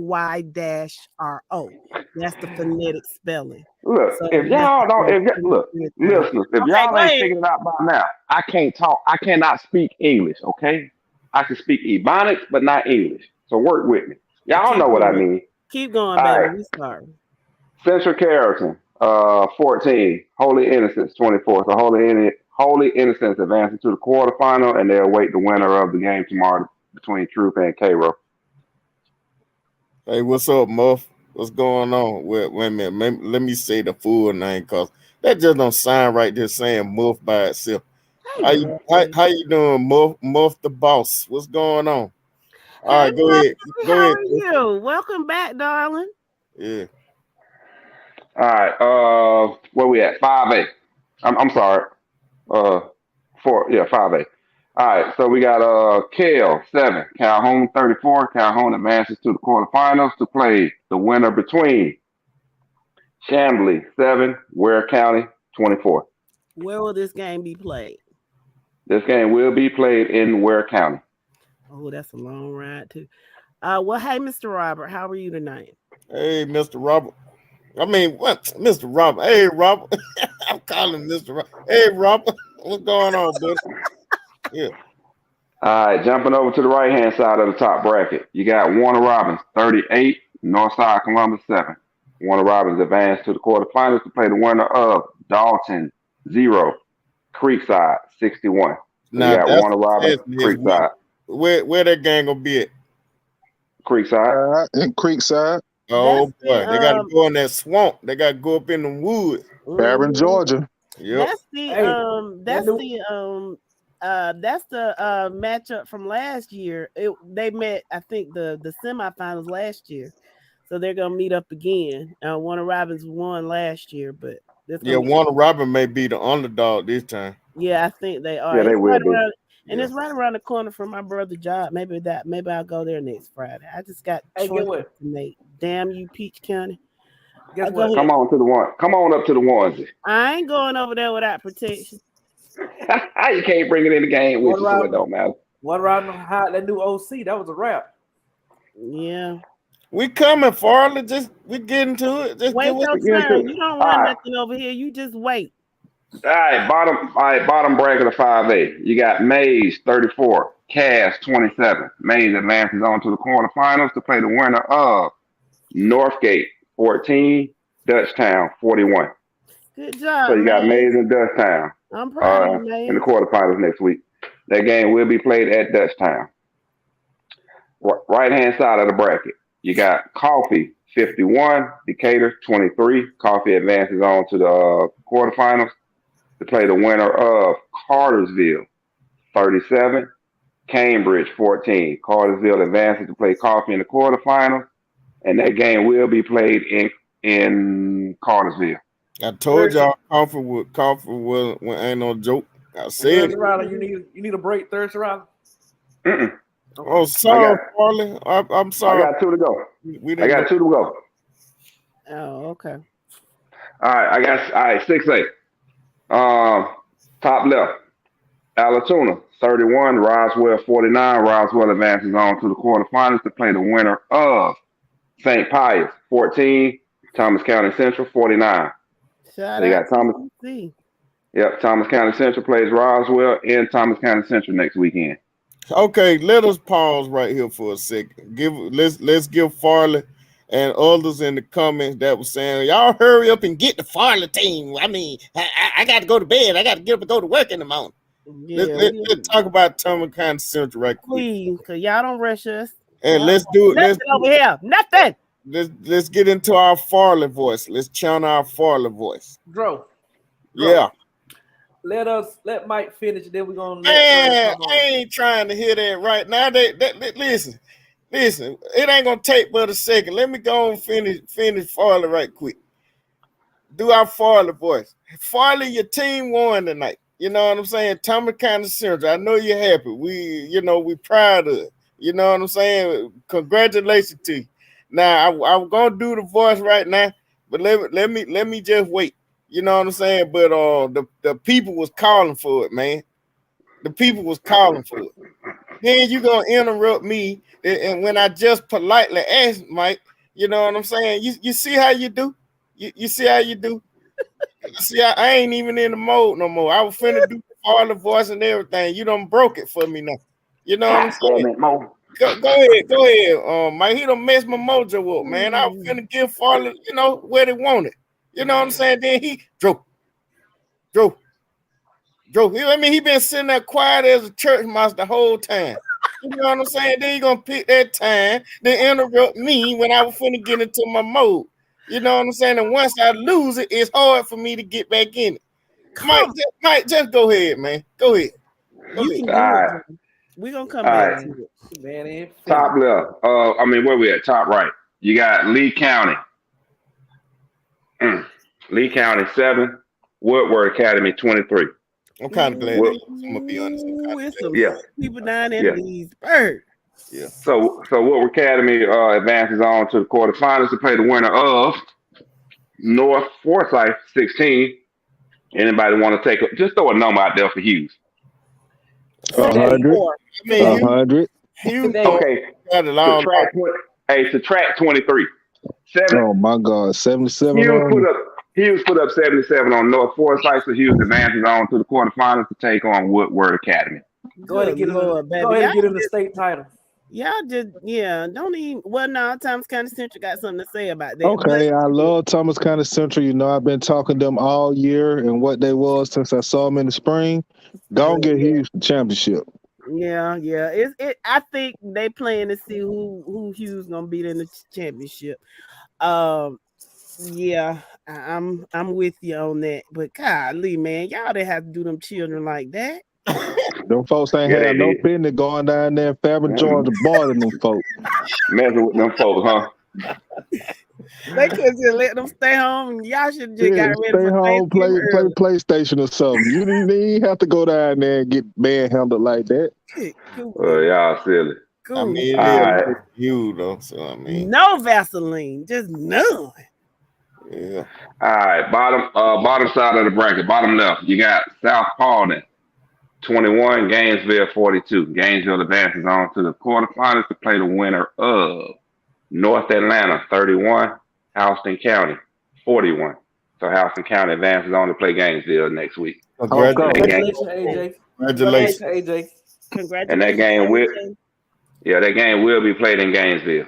That's the phonetic spelling. Look, So if y'all don't, listeners, if y'all ain't figured it out by now, I can't talk. I cannot speak English. Okay, I can speak Ebonics, but not English. So work with me. Y'all know what I mean. Keep going, baby. Right. We sorry. Central Carrollton, 14, Holy Innocents 24. So Holy Innocents advancing to the quarterfinal, and they'll await the winner of the game tomorrow between Troop and Cairo. Hey, what's up, Muff? What's going on? Wait a minute. Let me say the full name, cause that just don't sound right. Just saying Muff by itself. How you doing, Muff the boss? What's going on? All right, go ahead. How are you? Welcome back, darling. Yeah. All right. Where we at? 5A. I'm sorry. 5A. All All right, so we got Kale 7, Calhoun 34. Calhoun advances to the quarterfinals to play the winner between Chambly 7, Ware County 24. Where will this game be played? This game will be played in Ware County. Oh, that's a long ride too. Well, hey, Mr. Robert, how are you tonight? Hey, Mr. Robert. I mean, what, Mr. Robert? Hey, Robert. I'm calling Mr. Robert. Hey, Robert. What's going on, buddy? Yeah. All right, jumping over to the right-hand side of the top bracket, you got Warner Robins 38, Northside Columbus 7. Warner Robins advanced to the quarterfinals to play the winner of Dalton 0, Creekside 61. So Now, you got that's Warner Robins, Creekside. Where that gang gonna be at? Creekside. In Creekside. Oh That's boy, the, they gotta go in that swamp. They gotta go up in the woods. Barron, Georgia. Yep. That's the Hey, that's the matchup from last year. They met, I think, the semifinals last year, so they're gonna meet up again. Warner Robins won last year, but Yeah, Warner Robin may be the underdog this time. yeah, I think they are. Yeah, they It's will right be. around, and Yeah. it's right around the corner from my brother's job. Maybe I'll go there next Friday. I just got Hey, get choices what? to make. Damn you, Peach County. Guess Go what? ahead. Come on up to the onesie. I ain't going over there without protection. You can't bring it in the game with you, so it don't matter. What around that new OC? That was a wrap. Yeah. We coming, Farley. We getting to it. Just Wait give us your Yeah, turn. too. You don't All run right. nothing over here. You just wait. All right, bottom bracket of 5A. You got Mays 34, Cass 27. Mays advances on to the quarterfinals to play the winner of Northgate 14, Dutchtown 41. Good job, So you got man. Mays and Dutchtown I'm proud of you, in the man. quarterfinals next week. That game will be played at Dutchtown. Right hand side of the bracket, you got Coffee 51, Decatur 23. Coffee advances on to the quarterfinals to play the winner of Cartersville 37, Cambridge 14. Cartersville advances to play Coffee in the quarterfinals, and that game will be played in Cartersville. I told y'all coffee was ain't no joke. I said Third it. Riley, you need a break, third Riley. Mm-mm. Oh, sorry, Farley. I'm sorry. I got 2 to go. We I didn't got 2 to go. Oh, okay. All right, 6A. Top left, Alatoona 31, Roswell 49. Roswell advances on to the quarterfinals to play the winner of St. Pius 14, Thomas County Central 49. Shout So you out got Thomas. to CC. Yep, Thomas County Central plays Roswell and Thomas County Central next weekend. Okay, let us pause right here for a second. Let's give Farley and others in the comments that were saying, y'all hurry up and get the Farley team. I mean, I got to go to bed. I got to get up and go to work in the morning. Yeah, Let's talk about Thomas County Central right quick. please, because y'all don't rush us. And let's do it. Nothing over here. Nothing. Let's get into our Farley voice. Let's channel our Farley voice. Dro. Yeah. Let Mike finish, then we're gonna Man, I ain't trying to hear that right now. Listen, it ain't gonna take but a second. Let me go and finish Farley right quick. Do our Farley voice. Farley, your team won tonight. You know what I'm saying? Thomas County Central. I know you're happy. We proud of it. You know what I'm saying? Congratulations to you. Now I'm gonna do the voice right now, but let me just wait. You know what I'm saying? But the people was calling for it, man. The people was calling for it. Then you gonna interrupt me, and when I just politely asked Mike, you know what I'm saying? You see how you do? You see how you do? See, I ain't even in the mode no more. I was finna do all the voice and everything. You done broke it for me now. You know what I'm saying? Go ahead. Mike, he done messed my mojo up, man. I was finna give Farley, where they wanted. You know what I'm saying? Then he Joe. I mean, he been sitting there quiet as a church mouse the whole time. You know what I'm saying? Then he gonna pick that time to interrupt me when I was finna get into my mode. You know what I'm saying? And once I lose it, it's hard for me to get back in it. Mike, just go ahead, man. Go ahead. You can do right. it. We're gonna come All back right. to it. Man, Top left. Where we at? Top right. You got Lee County. Lee County 7, Woodward Academy 23. I'm kind of glad. Well, I'm gonna be honest. I'm kind of With some yeah, people down in yeah. Leesburg. Yeah. So Woodward Academy advances on to the quarterfinals to play the winner of North Forsyth 16. Anybody want to take just throw a number out there for Hughes? 100. 74. I mean, 100. you Today. Okay, got a long subtract 23. Oh my God, 77 Hughes put up 77 on North Forsyth, so Hughes advances on to the quarterfinals to take on Woodward Academy. Go ahead and get Lord, in. baby. Go ahead and Y'all get in the state title. Y'all just, don't even. Well, no, Thomas County Central got something to say about that. Okay, I love Thomas County Central. You know, I've been talking to them all year and what they was since I saw them in the spring. Go and get Hughes the championship. Yeah. I think they playing to see who Hughes gonna beat in the championship. Yeah, I'm with you on that. But golly, man, y'all didn't have to do them children like that. Them folks ain't had no business going down there in Fairburn, Georgia, bothering them folks. Messing with them folks, huh? They could just let them stay home. Y'all should just got ready stay for home, play early. PlayStation or something. You didn't even have to go down there and get manhandled like that. Y'all silly. Cool. I mean, All right. you though, so I mean, no Vaseline, just none. Yeah. All right, bottom side of the bracket, bottom left, you got South Paulding, 21, Gainesville 42. Gainesville advances on to the quarterfinals to play the winner of North Atlanta 31, Houston County 41. So Houston County advances on to play Gainesville next week. Congratulations, AJ. Congratulations, AJ. Congratulations. And that game will be played in Gainesville.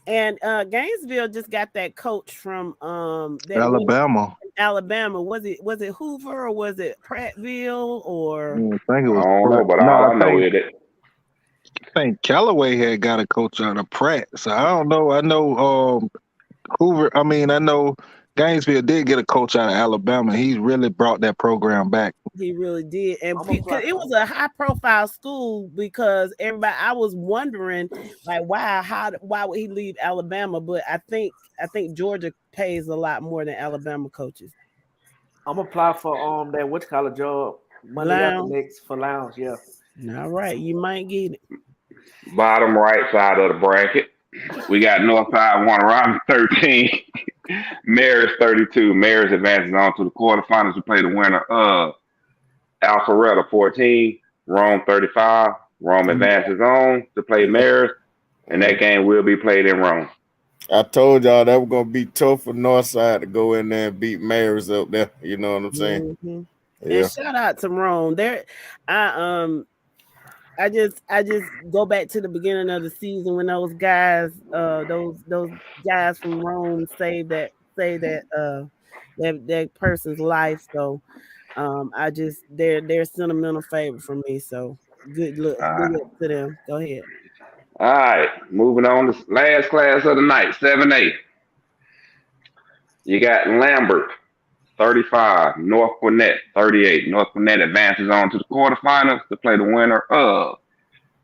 And Gainesville just got that coach from Alabama. Alabama. Was it Hoover or was it Prattville or? I think it was. I don't know, but all I know is that I think Callaway had got a coach out of Pratt. So I don't know. I know Hoover. I mean, I know Gainesville did get a coach out of Alabama. He really brought that program back. He really did, and it was a high-profile school because everybody. I was wondering, like, why would he leave Alabama? But I think Georgia pays a lot more than Alabama coaches. I'm gonna apply for that college job Monday after next for Lounge. Yeah. All right, you might get it. Bottom right side of the bracket, we got Northside Warner 13. Mary's 32. Mary's advances on to the quarterfinals to play the winner of Alpharetta 14. Rome 35. Rome advances on to play Mary's, and that game will be played in Rome. I told y'all that was gonna be tough for Northside to go in there and beat Mary's up there. You know what I'm saying? Mm-hmm. Yeah. And shout out to Rome. I just go back to the beginning of the season when those guys, those guys from Rome say that person's life. So they're sentimental favorite for me. So good luck to them. Go ahead. All right, moving on to last class of the night, 7A. You got Lambert 35, North Gwinnett 38. North Gwinnett advances on to the quarterfinals to play the winner of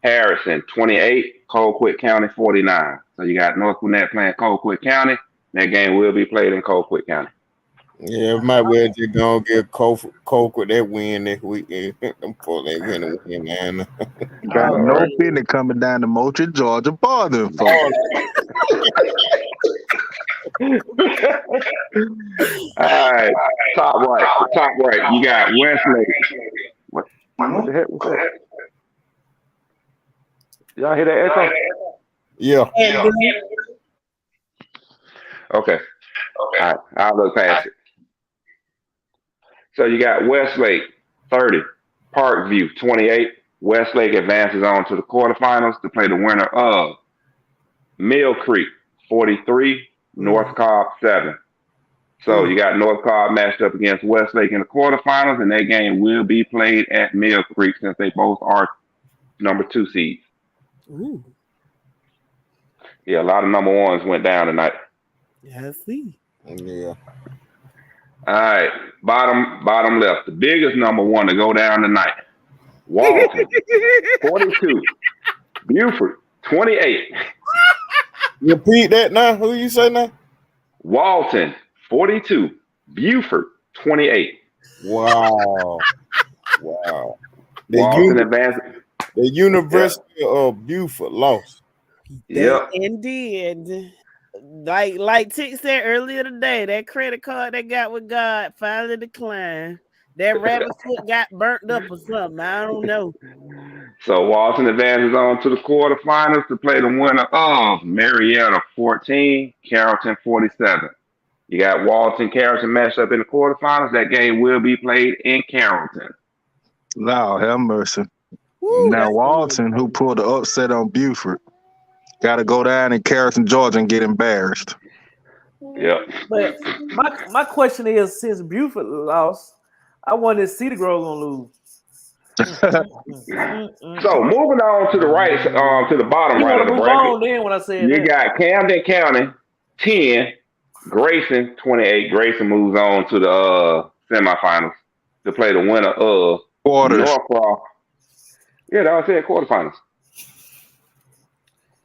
Harrison 28, Colquitt County 49. So you got North Gwinnett playing Colquitt County. That game will be played in Colquitt County. Yeah, it might well just gonna get Colquitt that win this weekend. Them folks ain't winning, man. Got no business coming down to Moultrie, Georgia, bothering folks. All right, top right. You got Westlake. What the heck was that? Y'all hear that echo? Yeah. Okay. All right, I'll look past it. So you got Westlake 30, Parkview 28. Westlake advances on to the quarterfinals to play the winner of Mill Creek 43, North Cobb 7. So you got North Cobb matched up against Westlake in the quarterfinals, and that game will be played at Mill Creek since they both are number 2 seeds. Ooh. Yeah, a lot of number ones went down tonight. Yeah, I see. Yeah. All right, bottom left, the biggest number one to go down tonight. Walton 42, Buford 28. Repeat that now. Who you say now? Walton 42, Buford 28. Wow. Wow. The University of Beaufort lost. Yep. Indeed. Like Tick said earlier today, that credit card they got with God finally declined. That rabbit foot got burnt up or something. I don't know. So Walton advances on to the quarterfinals to play the winner of Marietta 14, Carrollton 47. You got Walton Carrollton matched up in the quarterfinals. That game will be played in Carrollton. Lord have mercy. Woo, now Walton, who pulled the upset on Buford, got to go down in Carrollton, Georgia, and get embarrassed. Yep. But my question is, since Buford lost, I wanted to see the girl gonna lose. So moving on to the right, to the bottom right of the bracket. Then when I said you got Camden County 10, Grayson 28. Grayson moves on to the semifinals to play the winner of Norcross. Yeah, that was it, quarterfinals.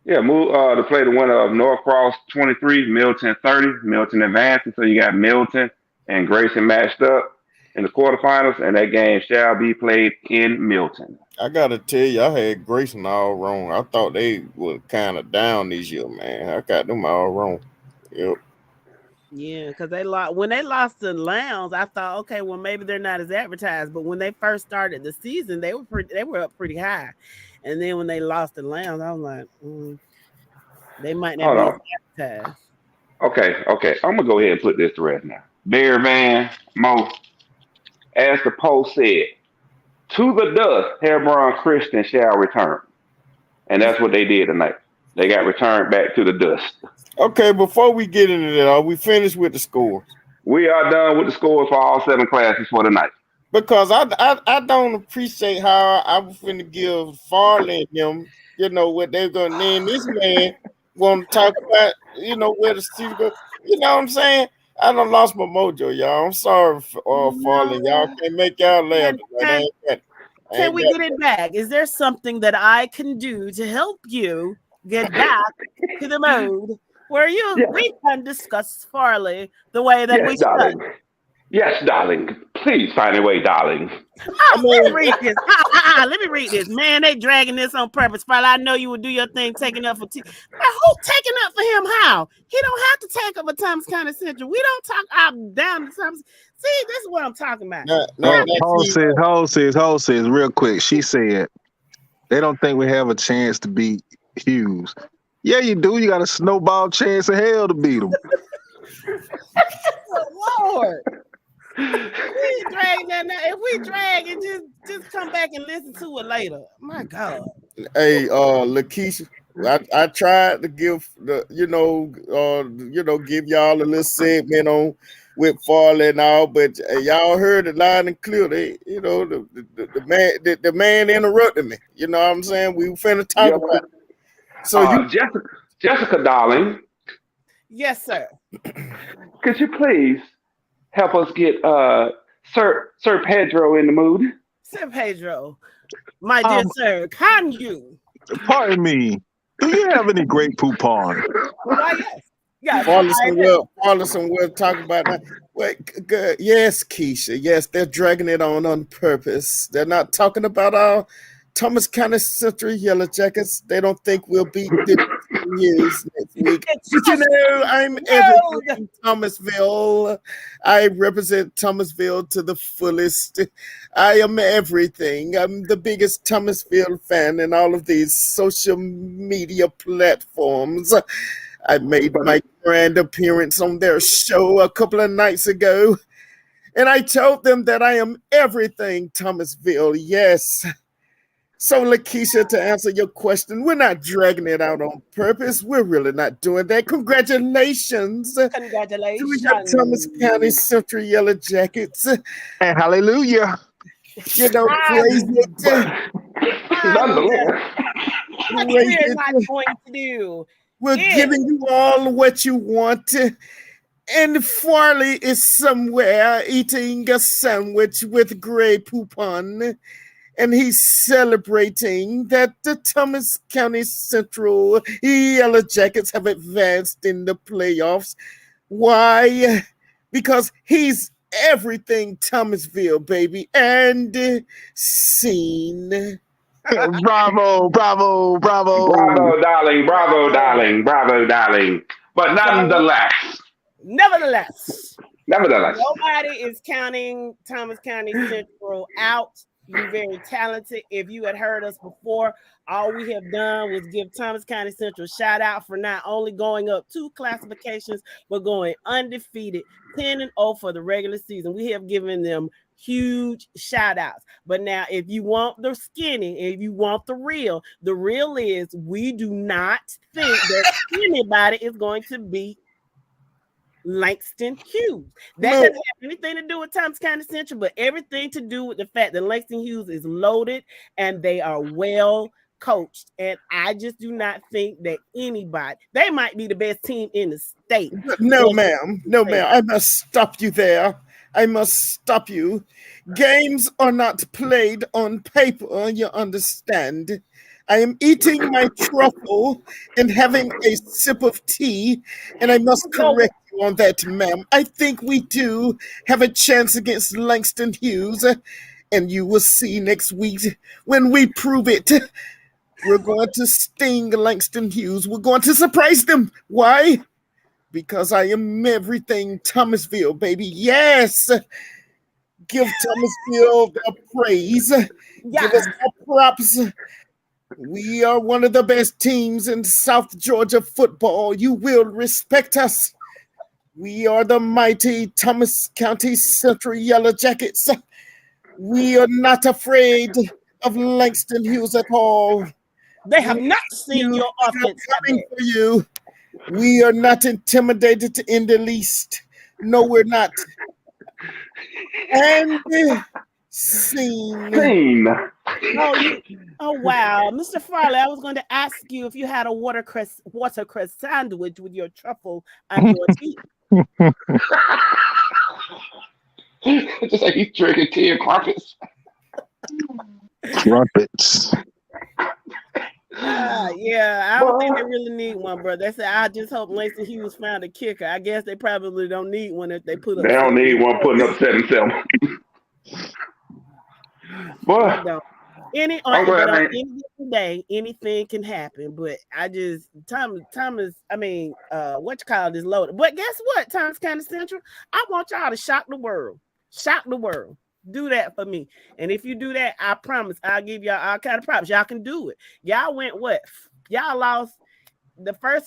Yeah, move to play the winner of Norcross 23, Milton 30. Milton advances, so you got Milton and Grayson matched up in the quarterfinals, and that game shall be played in Milton. I gotta tell you, I had Grayson all wrong. I thought they were kind of down this year, man. I got them all wrong. Yep. Yeah, because when they lost to Lowndes, I thought, okay, well maybe they're not as advertised. But when they first started the season, they were up pretty high, and then when they lost to Lowndes, I was like, they might not be as advertised. Okay. I'm gonna go ahead and put this to rest now. Bear Van Mo, as the post said, to the dust, Hebron Christian shall return, and that's what they did tonight. They got returned back to the dust. Okay, before we get into that, are we finished with the scores? We are done with the scores for all 7 classes for tonight. Because I don't appreciate how I was finna give Farley and them, what they're gonna name this man want to talk about, where the city goes. You know what I'm saying? I done lost my mojo, y'all. I'm sorry, Farley. Y'all can't make y'all laugh. Can we get it back? Is there something that I can do to help you get back to the mode where we can discuss Farley the way that we darling. should? Yes, darling. Please find a way, darling. Let me read this. Let me read this. Man, they dragging this on purpose. Farley, I know you would do your thing taking up for who taking up for him? How? He don't have to take up for Thomas County Central. We don't talk out down to Thomas. See, this is what I'm talking about. Hole says, real quick. She said they don't think we have a chance to beat Hughes. Yeah, you do. You got a snowball chance of hell to beat them. Lord. If we drag and just come back and listen to it later. My God. Hey, Lakeisha, I tried to give give y'all a little segment on with Farley and all, but y'all heard it loud and clear. They, the man interrupted me. You know what I'm saying? We were finna talk about it. So Jessica, darling. Yes, sir. Could you please help us get Sir Pedro in the mood? Sir Pedro, my dear sir, can you? Pardon me. Do you have any great poupon? Why, yes. Farley will talk about that. Wait, good. Yes, Keisha. Yes, they're dragging it on purpose. They're not talking about our Thomas County Central Yellow Jackets. They don't think we'll beat them years next week. But I'm everything in Thomasville. I represent Thomasville to the fullest. I am everything. I'm the biggest Thomasville fan in all of these social media platforms. I made my grand appearance on their show a couple of nights ago, and I told them that I am everything Thomasville. Yes. So, Lakeisha, to answer your question, we're not dragging it out on purpose. We're really not doing that. Congratulations. Congratulations. To your Thomas County Central Yellow Jackets. And hallelujah. Praise it. We're not going to do. We're giving you all what you want. And Farley is somewhere eating a sandwich with Grey Poupon. And he's celebrating that the Thomas County Central Yellow Jackets have advanced in the playoffs. Why? Because he's everything Thomasville, baby, and scene. Bravo, bravo, bravo. Bravo, darling. Bravo, darling. Bravo, darling. But Nevertheless, nevertheless, nobody is counting Thomas County Central out. You're very talented. If you had heard us before, all we have done was give Thomas County Central a shout out for not only going up 2 classifications, but going undefeated 10-0 for the regular season. We have given them huge shout outs. But now, if you want the skinny, if you want the real is we do not think that anybody is going to beat Langston Hughes. That doesn't have anything to do with Thomas County Central, but everything to do with the fact that Langston Hughes is loaded and they are well coached. And I just do not think that anybody, they might be the best team in the state. No, ma'am. I must stop you there. I must stop you. Games are not played on paper, you understand. I am eating my truffle and having a sip of tea, and I must correct you on that, ma'am. I think we do have a chance against Langston Hughes, and you will see next week when we prove it. We're going to sting Langston Hughes. We're going to surprise them. Why? Because I am everything Thomasville, baby. Yes. Give Thomasville the praise. Give us the props. We are one of the best teams in South Georgia football. You will respect us. We are the mighty Thomas County Central Yellow Jackets. We are not afraid of Langston Hughes at all. They have not seen your offense coming for you. We are not intimidated in the least. No, we're not. And scene. Oh wow, Mr. Farley, I was going to ask you if you had a watercress sandwich with your truffle and your tea. Just like he's drinking tea and crumpets. Crumpets. Yeah, I don't think they really need one, bro. They said, I just hope Langston Hughes found a kicker. I guess they probably don't need one if they put up. They don't need one putting up 7-7. Boy, any day, anything can happen. But I just Thomas. I mean, what you call this loaded? But guess what, Thomas County Central? I want y'all to shock the world. Shock the world. Do that for me. And if you do that, I promise I'll give y'all all kind of props. Y'all can do it. Y'all went what? Y'all lost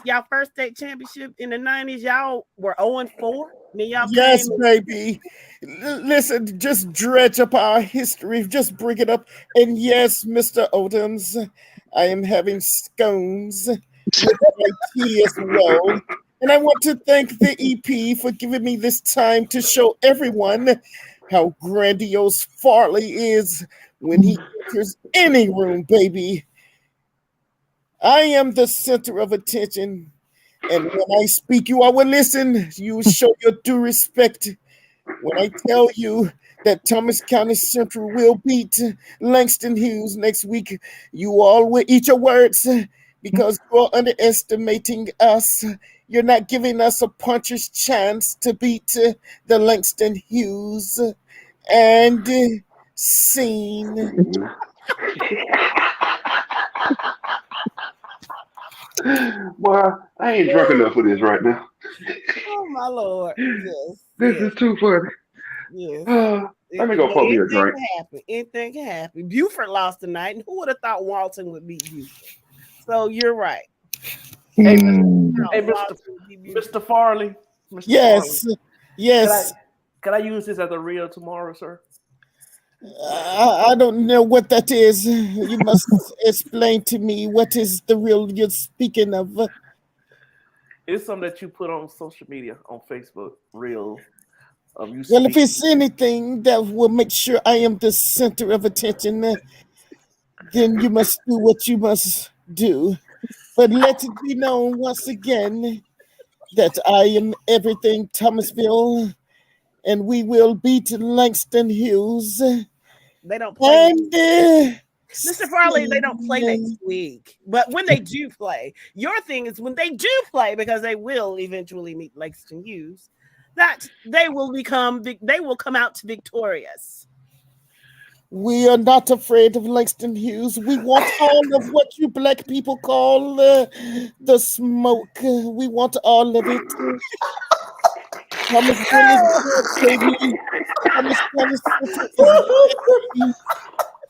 y'all first state championship in the 90s. Y'all were 0-4. Yes, baby. Listen, just dredge up our history. Just bring it up. And yes, Mr. Odoms, I am having scones with my tea as well. And I want to thank the EP for giving me this time to show everyone how grandiose Farley is when he enters any room, baby. I am the center of attention, and when I speak, you all will listen. You will show your due respect. When I tell you that Thomas County Central will beat Langston Hughes next week, you all will eat your words because you're underestimating us. You're not giving us a puncher's chance to beat the Langston Hughes. And scene. Well, I ain't drunk enough for this right now. Oh my Lord! Yes, this is too funny. Yes. Let me go pour me a drink. Anything can happen. Buford lost tonight, and who would have thought Walton would beat Buford? So you're right. Hey, Mr. Farley. Yes. Farley. Yes. Can I use this as a reel tomorrow, sir? I don't know what that is. You must explain to me what is the reel you're speaking of. It's something that you put on social media, on Facebook, reel of you. Well, if it's anything that will make sure I am the center of attention, then you must do what you must do. But let it be known once again that I am everything Thomasville, and we will beat Langston Hughes. They don't play. And, Mr. Farley, they don't play next week. But when they do play, your thing is when they do play, because they will eventually meet Langston Hughes, that they will come out victorious. We are not afraid of Langston Hughes. We want all of what you black people call the smoke. We want all of it. Thomas Willis baby. Thomas baby.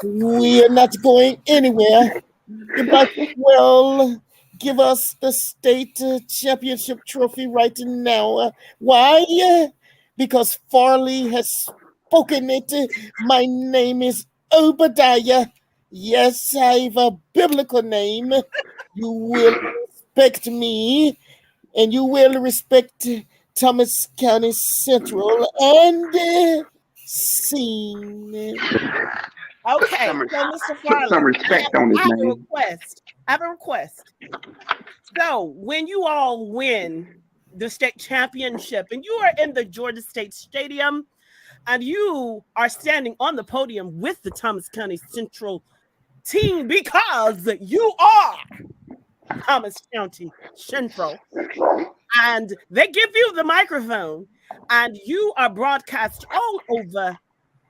We are not going anywhere. You might as well give us the state championship trophy right now. Why? Because Farley has spoken it. My name is Obadiah. Yes, I have a biblical name. You will respect me, and you will respect Thomas County Central and Scene. Okay, so Mr. Farley, some respect on his name. I have a request. So when you all win the state championship and you are in the Georgia State Stadium and you are standing on the podium with the Thomas County Central team because you are Thomas County Central, and they give you the microphone and you are broadcast all over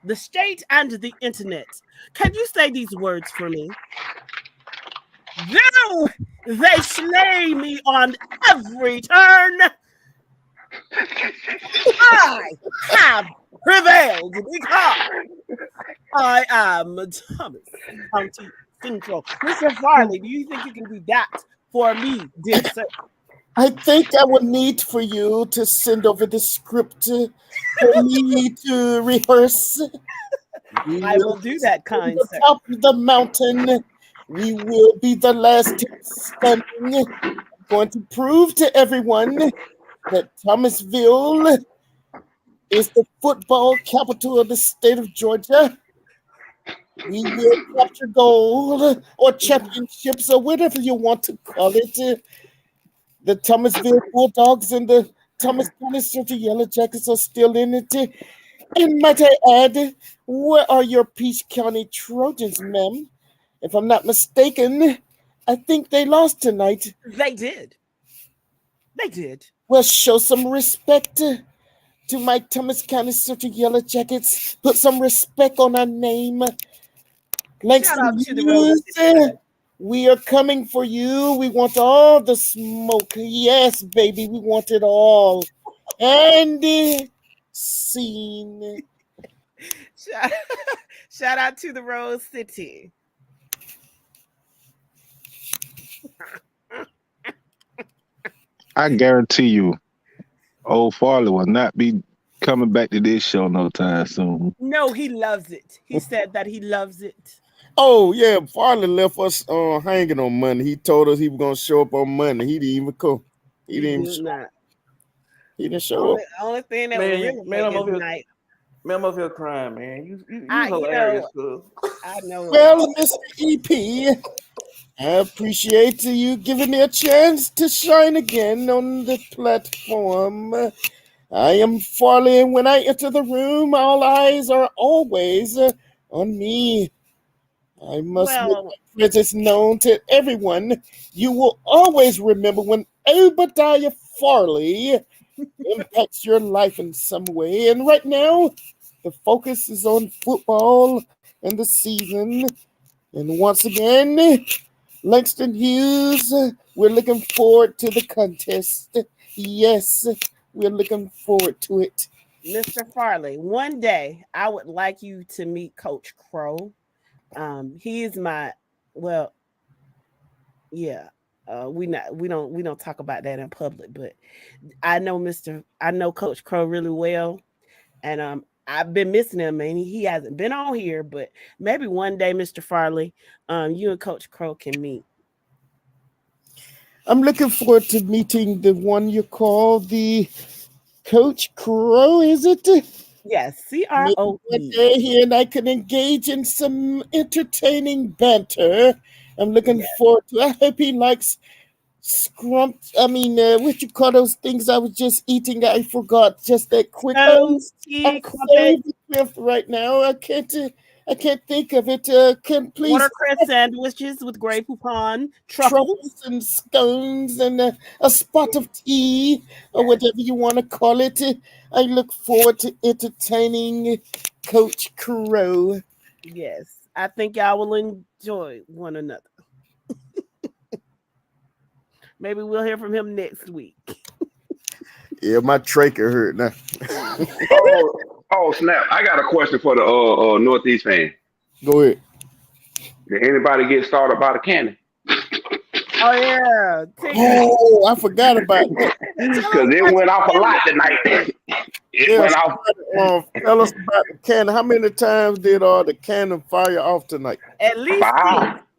the state and the internet. Can you say these words for me? Though they slay me on every turn, I have prevailed because I am Thomas County Central. Mr. Farley, do you think you can do that for me, dear sir? I think I would need for you to send over the script for me to rehearse. I will do that, kind sir. Top of the mountain, we will be the last team standing. I'm going to prove to everyone that Thomasville is the football capital of the state of Georgia. We will capture gold or championships or whatever you want to call it. The Thomasville Bulldogs and the Thomas County Central Yellow Jackets are still in it. And might I add, where are your Peach County Trojans, ma'am? If I'm not mistaken, I think they lost tonight. They did. Well, show some respect to my Thomas County Central Yellow Jackets. Put some respect on our name. Shout out to the Rose. We are coming for you. We want all the smoke. Yes, baby, we want it all. And scene. Shout out to the Rose City. I guarantee you, old Farley will not be coming back to this show no time soon. No, he loves it. He said that he loves it. Oh, yeah, Farley left us hanging on Monday. He told us he was going to show up on Monday. He didn't even come. He didn't show up. Only thing that I'm over here crying, man. You I hilarious, I know. Well, Mr. EP, I appreciate you giving me a chance to shine again on the platform. I am Farley, and when I enter the room, all eyes are always on me. I must make my presence known to everyone. You will always remember when Obadiah Farley impacts your life in some way. And right now, the focus is on football and the season. And once again, Langston Hughes, we're looking forward to the contest. Yes, we're looking forward to it. Mr. Farley, one day I would like you to meet Coach Crow. He is my we don't talk about that in public, but I know Coach Crow really well, and I've been missing him, and he hasn't been on here, but maybe one day, Mr. Farley, you and Coach Crow can meet. I'm looking forward to meeting the one you call the Coach Crow, is it? Yes, CROE. Here, and I can engage in some entertaining banter. I'm looking forward to. I hope he likes what you call those things I was just eating? I forgot just that quick. I'm right now. I can't. I can't think of it. Can please Watercress sandwiches with Grey Poupon, truffles and scones and a spot of tea or whatever you want to call it. I look forward to entertaining Coach Crow. Yes, I think y'all will enjoy one another. Maybe we'll hear from him next week. Yeah, my trachea hurt now. Oh, snap. I got a question for the Northeast fan. Go ahead. Did anybody get started by the cannon? Oh, yeah. Oh, I forgot about that. Because it went off a lot tonight. It went off. Tell us about the cannon. How many times did the cannon fire off tonight? At least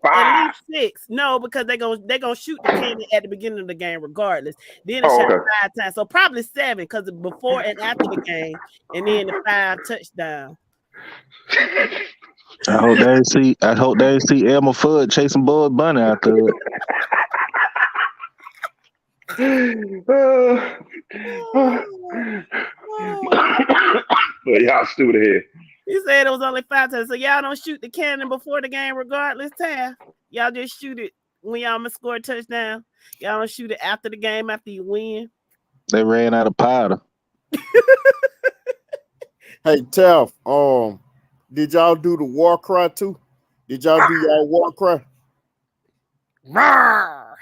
Five. At least 6. No, because they're gonna shoot the cannon at the beginning of the game regardless. Then it shot 5 times. So probably 7 because before and after the game, and then the 5 touchdowns. I hope they see Elmer Fudd chasing Bud Bunny out there. Well, y'all stupid here. You said it was only 5 times, so y'all don't shoot the cannon before the game regardless, Taff. Y'all just shoot it when y'all must score a touchdown. Y'all don't shoot it after the game after you win. They ran out of powder. Hey, Taff, did y'all do the war cry too? Did y'all do y'all war cry? Rawr.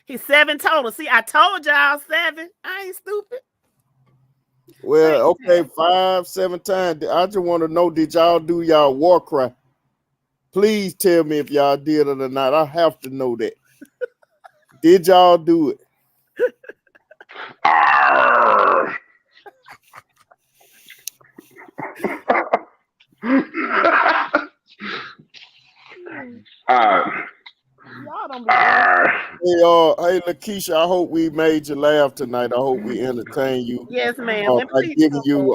He's 7 total. See, I told y'all 7. I ain't stupid. Well, okay, 5, 7 times. I just want to know, did y'all do y'all war cry? Please tell me if y'all did it or not. I have to know that. Did y'all do it? Hey, Lakeisha, I hope we made you laugh tonight. I hope we entertained you. Yes, ma'am. By giving you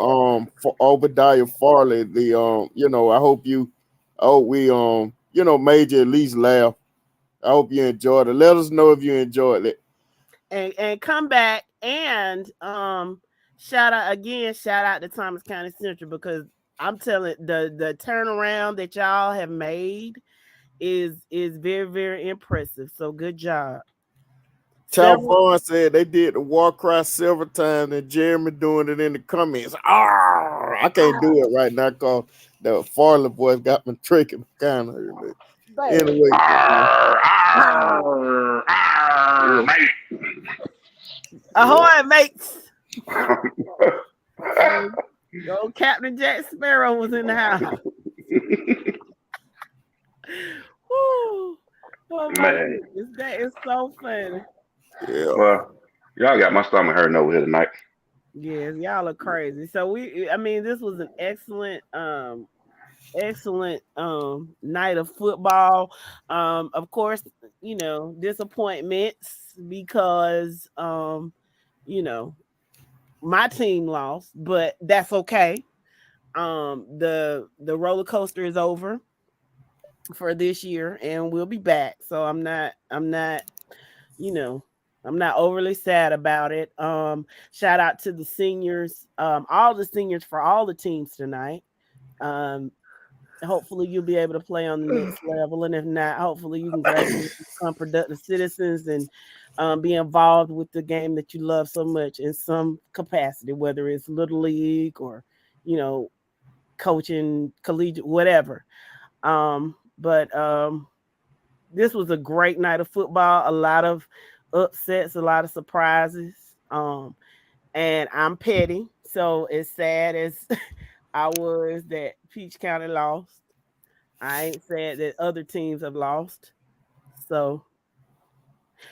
for Obadiah Farley the I hope we made you at least laugh. I hope you enjoyed it. Let us know if you enjoyed it. And come back and shout out to Thomas County Central, because I'm telling the turnaround that y'all have made is very, very impressive. So good job. Tal Vaughn said they did the war cry several times, and Jeremy doing it in the comments. I can't do it right now because the Farley voice got me tricking kind of. Anyway, ahoy, mates! Old Captain Jack Sparrow was in the house. Woo. Oh my goodness, that is so funny. Yeah. Well, y'all got my stomach hurting over here tonight. Yes, y'all are crazy. So this was an excellent night of football. Of course, disappointments because my team lost, but that's okay. The roller coaster is over for this year, and we'll be back. So I'm not overly sad about it. Shout out to the seniors, all the seniors for all the teams tonight. Hopefully you'll be able to play on the next level, and if not, hopefully you can graduate to become productive citizens and be involved with the game that you love so much in some capacity, whether it's Little League or coaching, collegiate, whatever. But this was a great night of football. A lot of upsets, a lot of surprises. And I'm petty, so as sad as I was that Peach County lost, I ain't sad that other teams have lost. So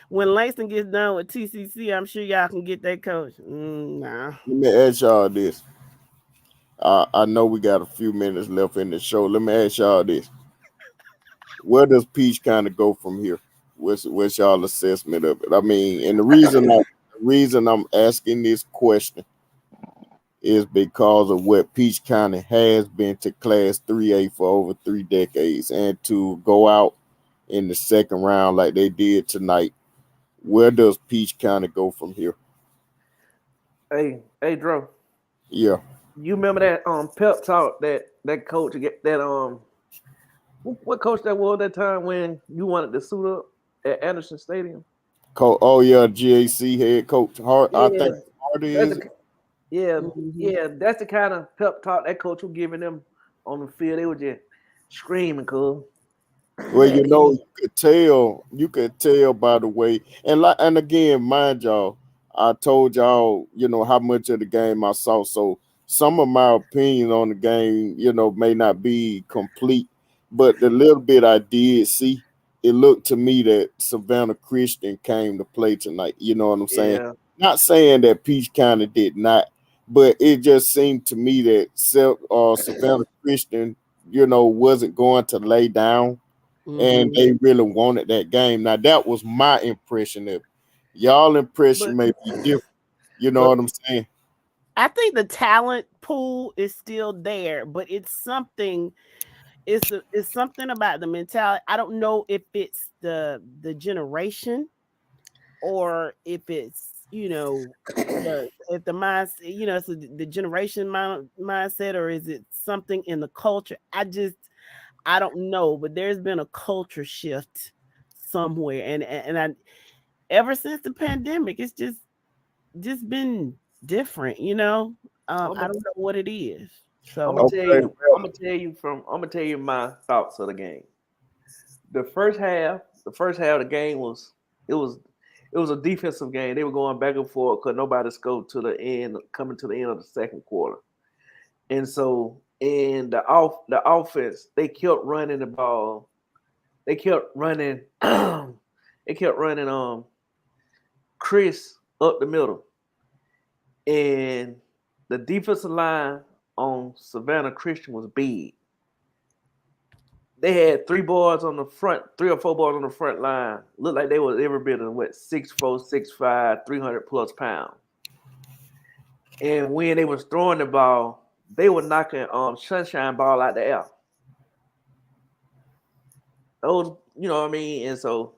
when Langston gets done with TCC, I'm sure y'all can get that coach. Nah. Let me ask y'all this. I know we got a few minutes left in the show. Let me ask y'all this. Where does Peach kind of go from here? What's y'all assessment of it? I mean, and the reason I'm asking this question is because of what Peach County has been to Class 3A for over 3 decades, and to go out in the second round like they did tonight. Where does Peach County go from here? Hey, Dro. Yeah. You remember that pep talk that coach that what coach that was that time when you wanted to suit up at Anderson Stadium? Oh yeah, GAC head coach Hart. I Yeah, think Hardy that's is. yeah. That's the kind of pep talk that coach was giving them on the field. They were just screaming, cool. Well, you could tell by the way, and again, mind y'all, I told y'all, how much of the game I saw. So some of my opinions on the game, may not be complete, but the little bit I did see, it looked to me that Savannah Christian came to play tonight. You know what I'm saying? Yeah. Not saying that Peach kind of did not, but it just seemed to me that Savannah Christian, wasn't going to lay down and they really wanted that game. Now that was my impression of it. Y'all impression may be different. You know what I'm saying? I think the talent pool is still there, but it's something. It's something about the mentality. I don't know if it's the generation or if it's if the mindset, it's the generation mindset, or is it something in the culture? I don't know, but there's been a culture shift somewhere, and I ever since the pandemic, it's just been different, I don't know what it is. So I'm gonna tell you my thoughts of the game. The first half of the game was a defensive game. They were going back and forth because nobody scored to the end, coming to the end of the second quarter. And so in the offense, they kept running the ball. They kept running Chris up the middle. And the defensive line on Savannah Christian was big. They had 3 or 4 boys on the front line. Looked like they was every bit of 6'4", 6'5", 300 plus pounds. And when they was throwing the ball, they were knocking sunshine ball out the air. Those, you know what I mean? And so,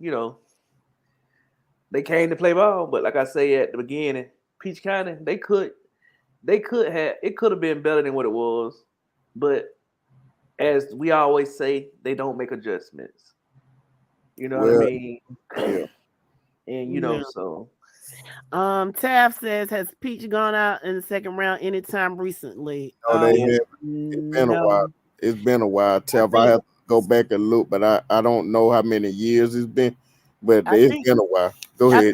they came to play ball, but like I say at the beginning, Peach County, it could have been better than what it was, but as we always say, they don't make adjustments. You know what I mean? Yeah. And so Tav says, has Peach gone out in the second round anytime recently? It's been a while. It's been a while. Tav, I have to go back and look, but I don't know how many years it's been, but it's been a while. Go ahead.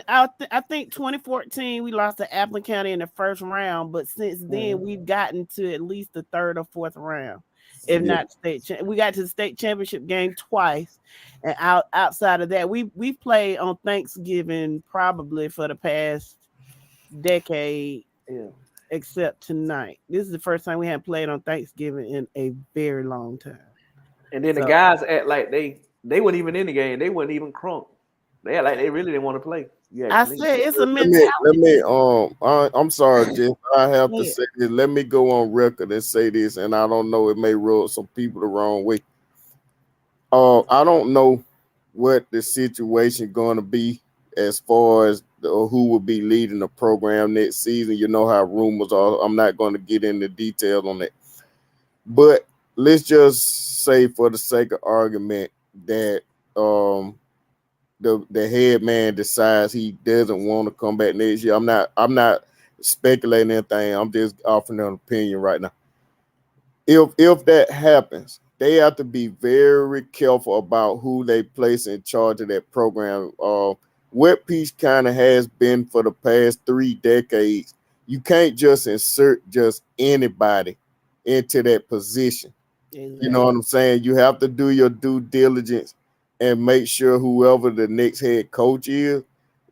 I think 2014 we lost to Appleton County in the first round, but since then we've gotten to at least the third or fourth round, if not state. We got to the state championship game twice, and outside of that, we played on Thanksgiving probably for the past decade, except tonight. This is the first time we haven't played on Thanksgiving in a very long time. And then the guys act like they weren't even in the game. They weren't even crunk. They act like they really didn't want to play. Yeah, I said it's a mentality. I'm sorry, Jeff. I have to say this. Let me go on record and say this, and I don't know, it may rub some people the wrong way. I don't know what the situation going to be as far as who will be leading the program next season. You know how rumors are. I'm not going to get into details on that. But let's just say, for the sake of argument, that the head man decides he doesn't want to come back next year. I'm not speculating anything. I'm just offering an opinion right now. If that happens, they have to be very careful about who they place in charge of that program. What Peach kind of has been for the past 3 decades, you can't just insert just anybody into that position. Exactly. You know what I'm saying? You have to do your due diligence and make sure whoever the next head coach is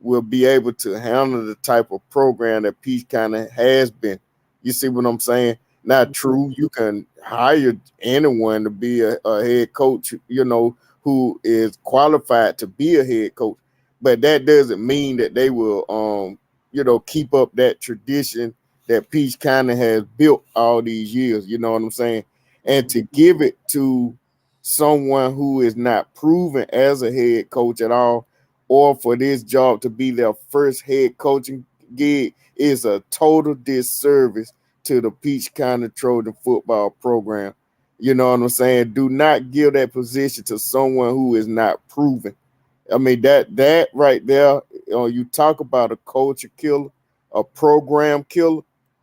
will be able to handle the type of program that Peach kind of has been. You see what I'm saying? Not true. You can hire anyone to be a head coach, who is qualified to be a head coach. But that doesn't mean that they will, keep up that tradition that Peach kind of has built all these years. You know what I'm saying? And to give it to someone who is not proven as a head coach at all, or for this job to be their first head coaching gig, is a total disservice to the Peach County Trojan football program. You know what I'm saying? Do not give that position to someone who is not proven. I mean, that right there, you talk about a culture killer, a program killer.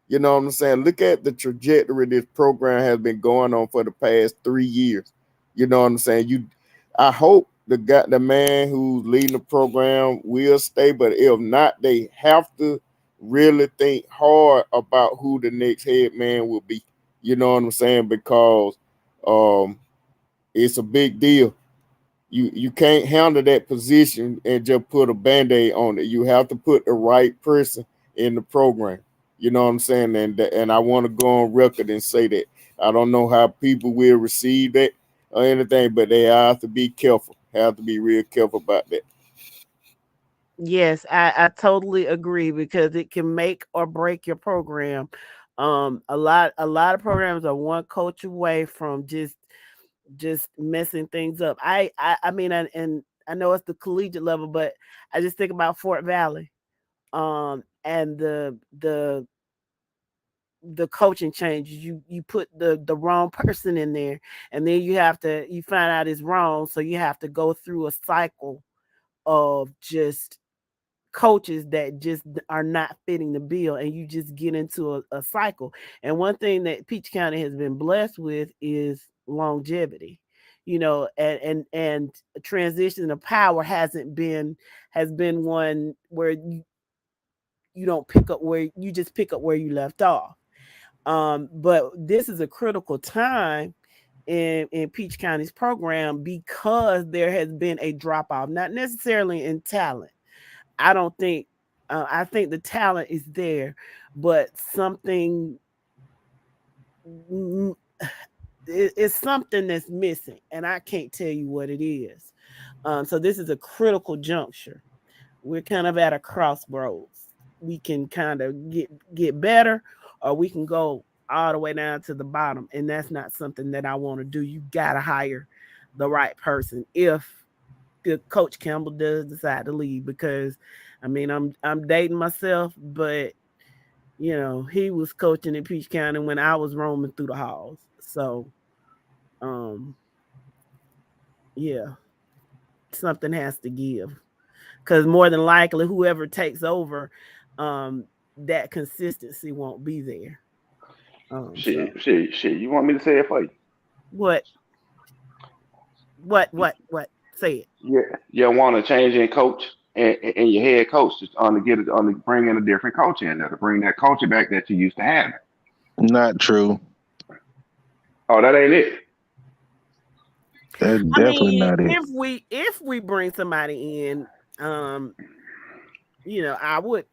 You know what I'm saying? Look at the trajectory this program has been going on for the past 3 years. You know what I'm saying? I hope the man who's leading the program will stay, but if not, they have to really think hard about who the next head man will be. You know what I'm saying? Because it's a big deal. You can't handle that position and just put a band-aid on it. You have to put the right person in the program. You know what I'm saying? And I want to go on record and say that I don't know how people will receive that or anything, but they have to be careful. Have to be real careful about that. Yes, I totally agree because it can make or break your program. A lot of programs are one coach away from just messing things up. I mean, and I know it's the collegiate level, but I just think about Fort Valley, and the coaching changes. You put the wrong person in there, and then you find out it's wrong, so you have to go through a cycle of just coaches that just are not fitting the bill, and you just get into a cycle. And one thing that Peach County has been blessed with is longevity, and transition of power has been one where you don't pick up where you just pick up where you left off. But this is a critical time in Peach County's program because there has been a drop off, not necessarily in talent. I don't think I think the talent is there, but something it's something that's missing, and I can't tell you what it is. So this is a critical juncture. We're kind of at a crossroads. We can kind of get better, or we can go all the way down to the bottom, and that's not something that I want to do. You gotta hire the right person if Coach Campbell does decide to leave, because I mean I'm dating myself, but he was coaching in Peach County when I was roaming through the halls. So yeah, something has to give, because more than likely whoever takes over, that consistency won't be there. Shit. You want me to say it for you? What? Say it. Yeah, you want to change in coach and your head coach to bring in a different coach in there to bring that culture back that you used to have. Not true. Oh, that ain't it. That's definitely not it. If we bring somebody in, I would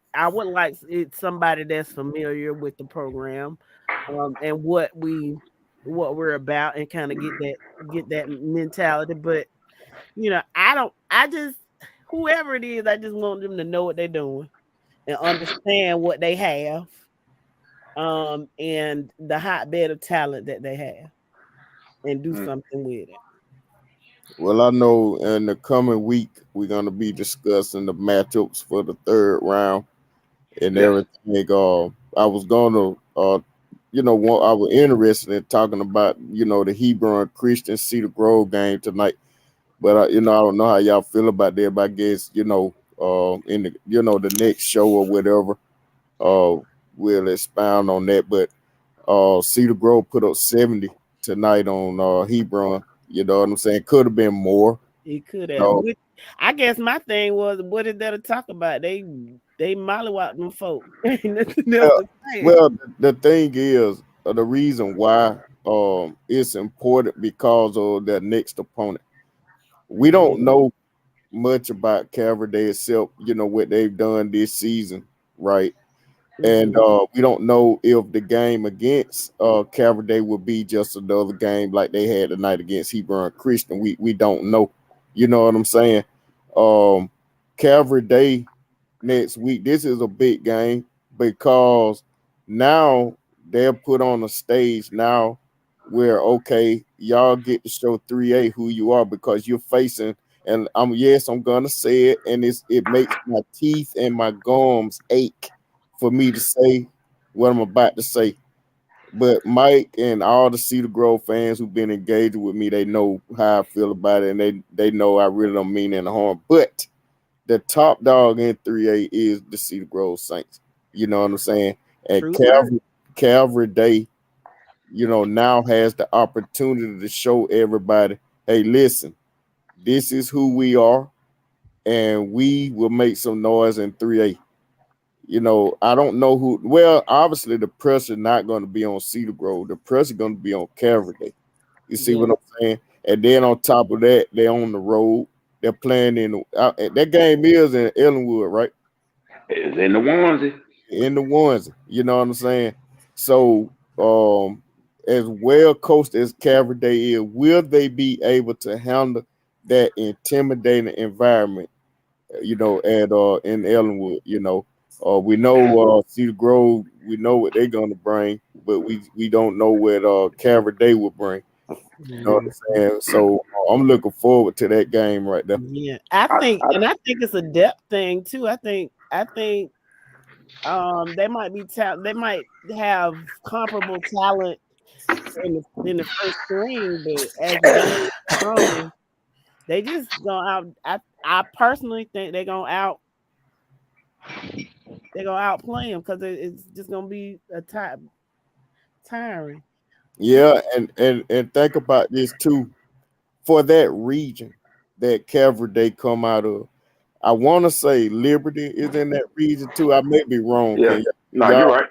like somebody that's familiar with the program, and what we're about, and kind of get that mentality. But whoever it is, I just want them to know what they're doing and understand what they have, and the hotbed of talent that they have, and do something with it. Well, I know in the coming week we're gonna be discussing the matchups for the third round and everything. I was gonna, I was interested in talking about the Hebron Christian Cedar Grove game tonight, but I don't know how y'all feel about that. But I guess in the the next show or whatever, we'll expound on that. But Cedar Grove put up 70 tonight on Hebron. You know what I'm saying? Could have been more. It could have. I guess my thing was, what is there to talk about? They mollywopped them folk. Well, the thing is, the reason why it's important because of their next opponent. We don't know much about Calvary Day except what they've done this season, right? And we don't know if the game against Calvary Day will be just another game like they had tonight against Hebron Christian. We don't know. You know what I'm saying? Calvary Day next week, this is a big game because now they're put on a stage now where, okay, y'all get to show 3A who you are, because you're facing, and I'm gonna say it, and it makes my teeth and my gums ache for me to say what I'm about to say. But Mike and all the Cedar Grove fans who've been engaging with me, they know how I feel about it, and they know I really don't mean any harm. But the top dog in 3A is the Cedar Grove Saints. You know what I'm saying? And Calvary Day, now has the opportunity to show everybody, hey, listen, this is who we are, and we will make some noise in 3A. I don't know who. Well, obviously the pressure not going to be on Cedar Grove. The pressure going to be on Calvary Day. You see what I'm saying? And then on top of that, they're on the road. They're playing in that game is in Ellenwood, right? It's in the onesie. In the onesie. You know what I'm saying? So, as well coached as Calvary Day is, will they be able to handle that intimidating environment? At in Ellenwood, we know Cedar Grove. We know what they're gonna bring, but we don't know what Calvary Day will bring. You know what I'm saying? So I'm looking forward to that game right there. Yeah, I think it's a depth thing too. I think they might be they might have comparable talent in the first string, but as the game goes, they just gonna out. I personally think they're gonna outplay them because it's just gonna be a tiring. Yeah, and think about this too. For that region that Calvary Day come out of, I want to say Liberty is in that region too. I may be wrong. Yeah, no, you're right.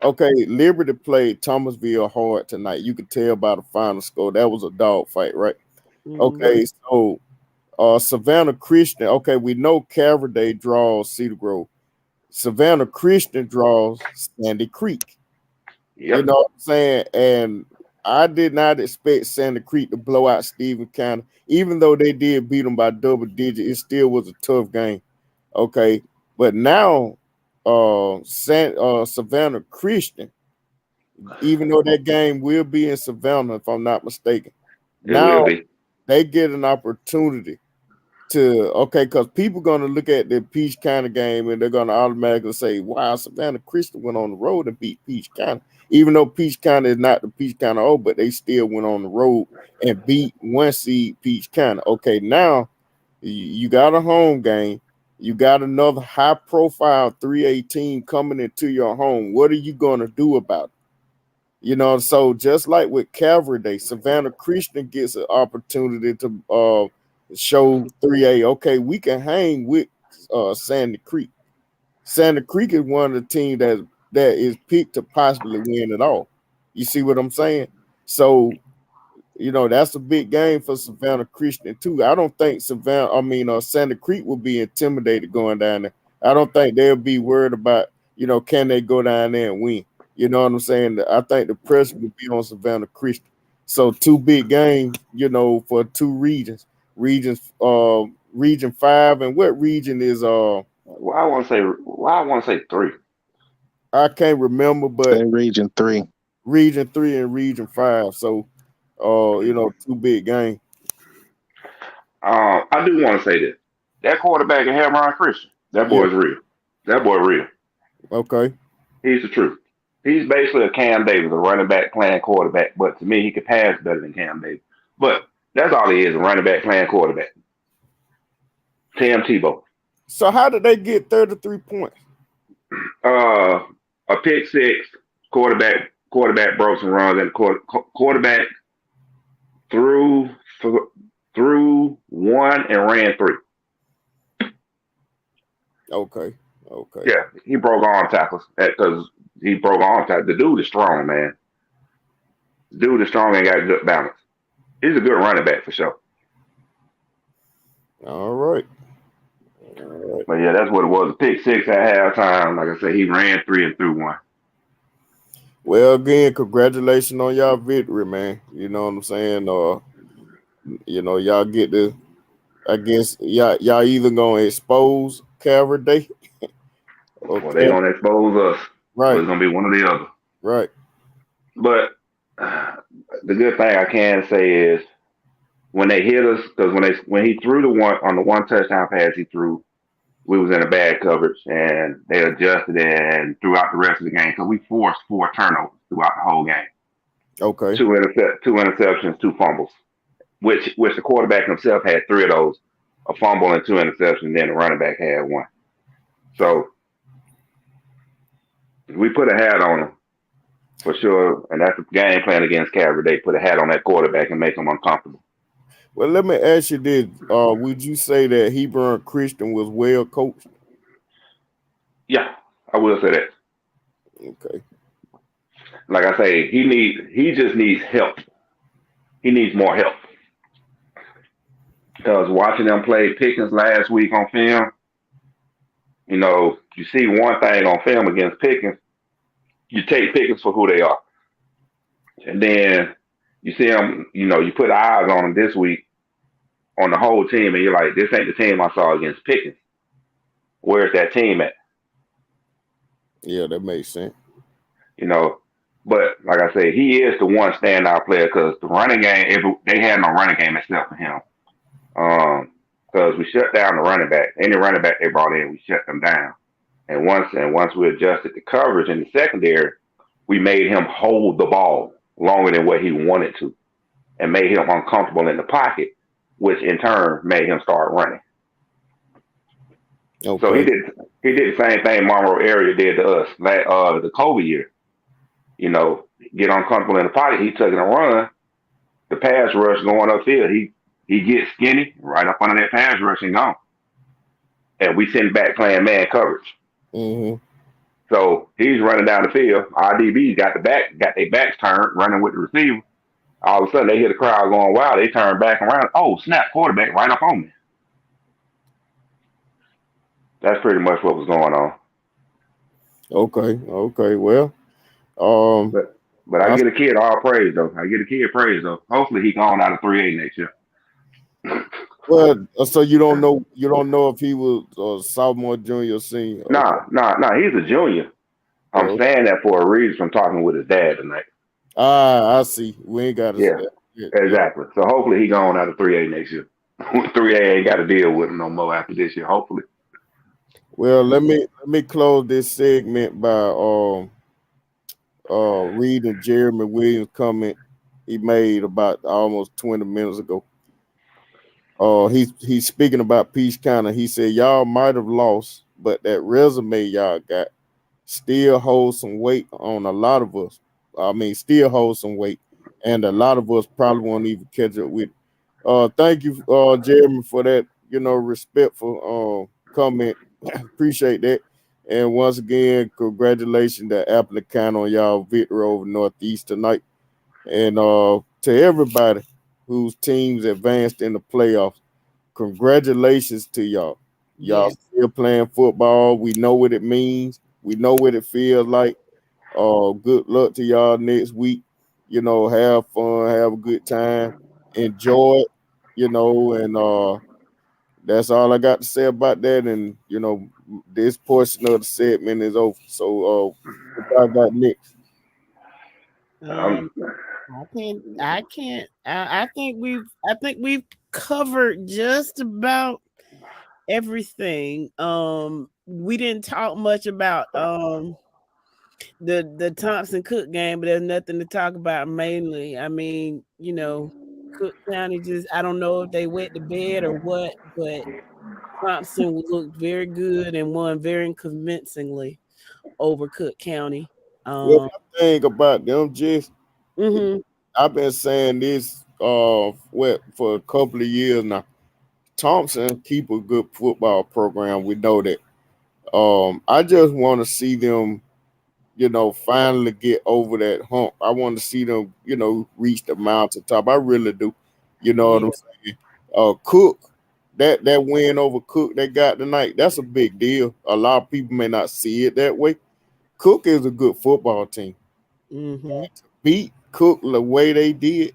Okay, Liberty played Thomasville hard tonight. You could tell by the final score. That was a dog fight, right? Mm-hmm. Okay, so Savannah Christian. Okay, we know Calvary Day draws Cedar Grove. Savannah Christian draws Sandy Creek. Yep. You know what I'm saying? And I did not expect Sandy Creek to blow out Stephen County. Even though they did beat them by double digit, it still was a tough game. Okay, but now Savannah Christian, even though that game will be in Savannah, if I'm not mistaken, now they get an opportunity to because people are gonna look at the Peach County game and they're gonna automatically say, wow, Savannah Christian went on the road and beat Peach County. Even though Peach County is not the Peach County but they still went on the road and beat 1 seed Peach County. Okay, now you got a home game. You got another high-profile 3A team coming into your home. What are you going to do about it? So just like with Calvary Day, Savannah Christian gets an opportunity to show 3A, okay, we can hang with Sandy Creek. Sandy Creek is one of the teams that is picked to possibly win it all. You see what I'm saying? So, that's a big game for Savannah Christian too. I don't think Sandy Creek will be intimidated going down there. I don't think they'll be worried about, can they go down there and win? You know what I'm saying? I think the pressure will be on Savannah Christian. So 2 big games, for 2 regions. Region 5, and what region is I want to say 3. I can't remember, but region 3. Region 3 and region 5. So 2 big games. I do want to say this. That quarterback in Hamron Christian, that boy's real. That boy real. Okay. He's the truth. He's basically a Cam Davis, a running back playing quarterback, but to me, he could pass better than Cam Davis. But that's all he is, a running back playing quarterback. Tim Tebow. So how did they get 33 points? A pick 6, quarterback broke some runs, and quarterback threw 1 and ran 3. Okay. Yeah, he broke arm tackles because he broke arm tackles. The dude is strong, man. The dude is strong and got good balance. He's a good running back for sure. All right. But yeah, that's what it was. A pick 6 at halftime. Like I said, he ran 3 and threw 1. Well, again, congratulations on y'all victory, man. You know what I'm saying? Y'all get the, I guess, y'all either gonna expose Calvary Day. Well, they're gonna expose us. Right. So it's gonna be one or the other. Right. But the good thing I can say is when they hit us, because when he threw the one touchdown pass he threw, we was in a bad coverage and they adjusted and throughout the rest of the game because we forced 4 turnovers. throughout the whole game. Okay. Two interceptions, 2 fumbles, which the quarterback himself had 3 of those, a fumble and 2 interceptions. Then the running back had 1. So we put a hat on him for sure, and that's the game plan against Calvary. They put a hat on that quarterback and make him uncomfortable. Well, let me ask you this: would you say that Hebron Christian was well coached? Yeah, I will say that. Okay. Like I say, he just needs help. He needs more help. Because watching them play Pickens last week on film, you see one thing on film against Pickens, you take Pickens for who they are. And then you see them, you put eyes on them this week on the whole team, and you're like, this ain't the team I saw against Pickens. Where's that team at? Yeah, that makes sense. But like I say, he is the one standout player because the running game, they had no running game except for him. Because we shut down the running back. Any running back they brought in, we shut them down. And once we adjusted the coverage in the secondary, we made him hold the ball longer than what he wanted to, and made him uncomfortable in the pocket, which in turn made him start running. Okay. So he did the same thing Monroe area did to us the COVID year. Get uncomfortable in the pocket, he took it and run. The pass rush going upfield, he gets skinny right up under that pass rush and gone. And we send back playing man coverage. Mm-hmm. So he's running down the field. Our DBs got their backs turned, running with the receiver. All of a sudden, they hear the crowd going wild. They turn back around. Oh, snap! Quarterback right up on me. That's pretty much what was going on. Okay. Well, but I get a kid all praise though. Hopefully he gone out of 3A next year. Well, so you don't know if he was a sophomore, junior, senior. Okay. Nah. He's a junior. I'm saying that for a reason from talking with his dad tonight. I see. We ain't got to. Yeah, exactly. So hopefully he gone out of 3A next year. 3A ain't got to deal with him no more after this year. Hopefully. Well, let me close this segment by reading Jeremy Williams' comment he made about almost 20 minutes ago. He's speaking about Peach County. He said, y'all might have lost, but that resume y'all got still holds some weight on a lot of us. Still holds some weight, and a lot of us probably won't even catch up with it. Thank you, Jeremy, for that, respectful comment. Appreciate that. And once again, congratulations to Appleton County on y'all victory over Northeast tonight. And to everybody whose teams advanced in the playoffs, congratulations to y'all. Y'all still playing football. We know what it means. We know what it feels like. Good luck to y'all next week. Have fun, have a good time, enjoy it, and that's all I got to say about that. And this portion of the segment is over. So what I got next? I think we've covered just about everything. We didn't talk much about the Thompson Cook game, but there's nothing to talk about mainly. Cook County I don't know if they wet the bed or what, but Thompson looked very good and won very convincingly over Cook County. What I think about them, Jess, mm-hmm. I've been saying this for a couple of years now. Thompson keep a good football program. We know that. I just want to see them, finally get over that hump. I want to see them, reach the mountaintop. I really do. You know what I'm saying? Cook, that win over Cook they got tonight, that's a big deal. A lot of people may not see it that way. Cook is a good football team. Mm-hmm. To beat Cook the way they did,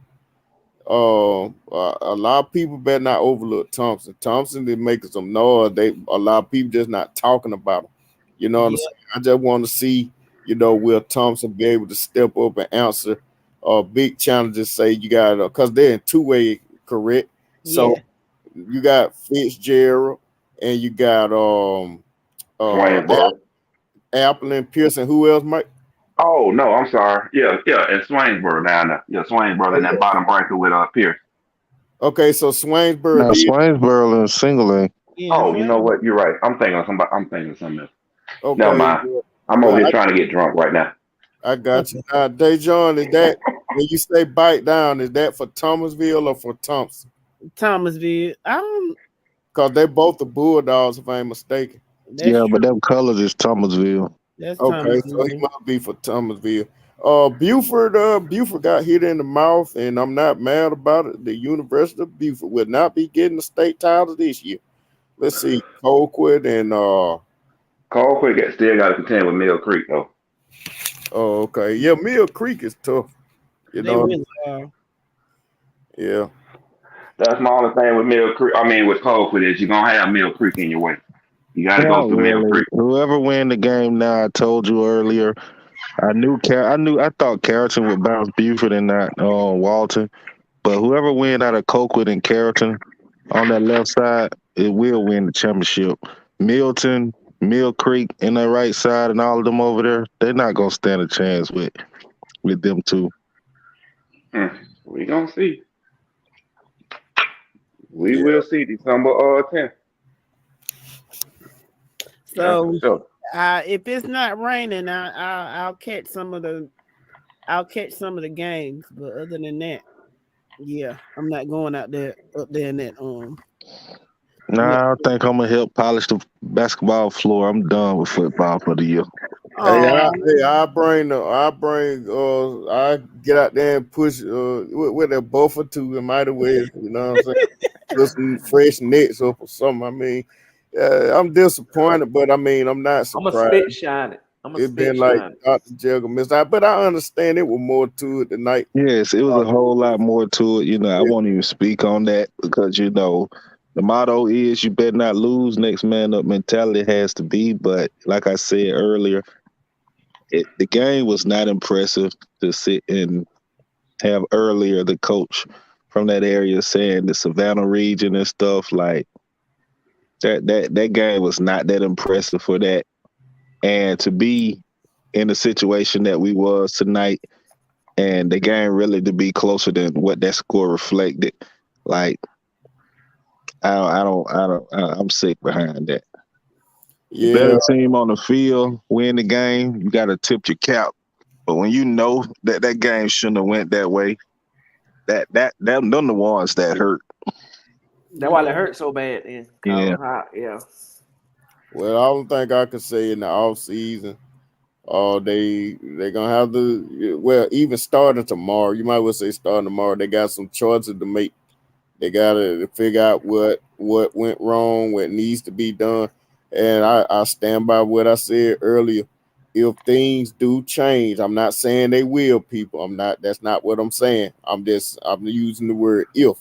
a lot of people better not overlook Thompson. Thompson is making some noise. A lot of people just not talking about him. You know what I'm saying? I just want to see, will Thompson be able to step up and answer big challenges? Say you got because they're in two-way, correct? So you got Fitzgerald and you got Apple and Pearson. Who else, Mike? Oh no, I'm sorry. Yeah, and Swainsboro down there. Yeah, Swainsboro in that bottom bracket with Pierce. Okay, so Swainsboro Now, did. Swainsboro is single A. Yeah, Oh, you know what? You're right. I'm thinking of somebody. I'm thinking of something else. Never Okay, mind. I'm over here trying to get drunk right now. I got you. Now, Dejon, is that when you say bite down? Is that for Thomasville or for Thompson? Thomasville. I don't. Because they both the Bulldogs, if I ain't mistaken. Yeah, but them colors is Thomasville. That's Okay, so he must be for Thomasville. Buford got hit in the mouth, and I'm not mad about it. The University of Buford will not be getting the state title this year. Let's see, Colquitt and Colquitt still got to contend with Mill Creek though. Oh, okay. Yeah, Mill Creek is tough. You They know. really are. Yeah. That's my only thing with Mill Creek. I mean, with Colquitt is you're gonna have Mill Creek in your way. You got to go through Mill Creek. Whoever win the game now, I told you earlier. I thought Carrollton would bounce Buford and not Walton. But whoever win out of Colquitt and Carrollton on that left side, it will win the championship. Milton, Mill Creek in that right side, and all of them over there, they're not gonna stand a chance with them two. We gonna see. We will see December 10th. So, sure. If it's not raining, I'll catch some of the games. But other than that, yeah, I'm not going up there in that Nah, I think I'm gonna help polish the basketball floor. I'm done with football for the year. I get out there and push with a buffer to the mighty way, you know what I'm saying? Put some fresh nets up or something. I mean, I'm disappointed, but I mean, I'm not surprised. I'm gonna spit shine it. It's been like Dr. Jekyll missed out, but I understand it was more to it tonight. Yes, it was a whole lot more to it. You know, I won't even speak on that because the motto is you better not lose. Next man up mentality has to be. But like I said earlier, the game was not impressive to sit and have earlier the coach from that area saying the Savannah region and stuff like that game was not that impressive for that. And to be in the situation that we was tonight and the game really to be closer than what that score reflected, like I'm sick behind that. Yeah. Better team on the field, win the game, you gotta tip your cap. But when you know that game shouldn't have went that way, them the ones that hurt. That's why it hurt so bad. Yeah. Well, I don't think I could say in the off season. They're gonna have even starting tomorrow. You might well say starting tomorrow. They got some choices to make. They gotta figure out what went wrong, what needs to be done. And I stand by what I said earlier. If things do change, I'm not saying they will, people. That's not what I'm saying. I'm using the word if.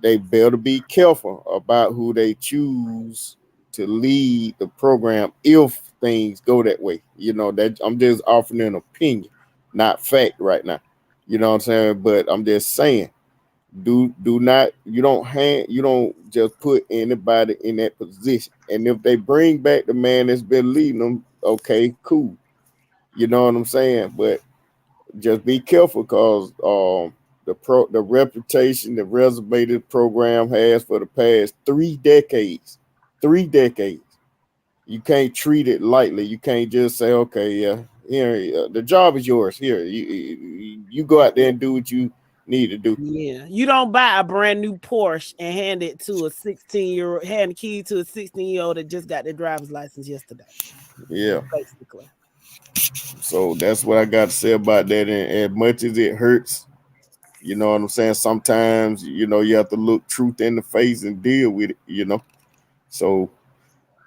They better be careful about who they choose to lead the program if things go that way. You know, that I'm just offering an opinion, not fact right now. You know what I'm saying? But I'm just saying, you don't just put anybody in that position. And if they bring back the man that's been leading them, okay, cool. You know what I'm saying? But just be careful because the reputation the resume program has for the past 3 decades. You can't treat it lightly. You can't just say, okay, yeah, here, the job is yours. Here, you go out there and do what you need to do. Yeah, you don't buy a brand new Porsche and hand it to a 16-year-old, hand the key to a 16-year-old that just got their driver's license yesterday. Yeah, basically. So that's what I got to say about that. And as much as it hurts, you know what I'm saying? Sometimes, you have to look truth in the face and deal with it, So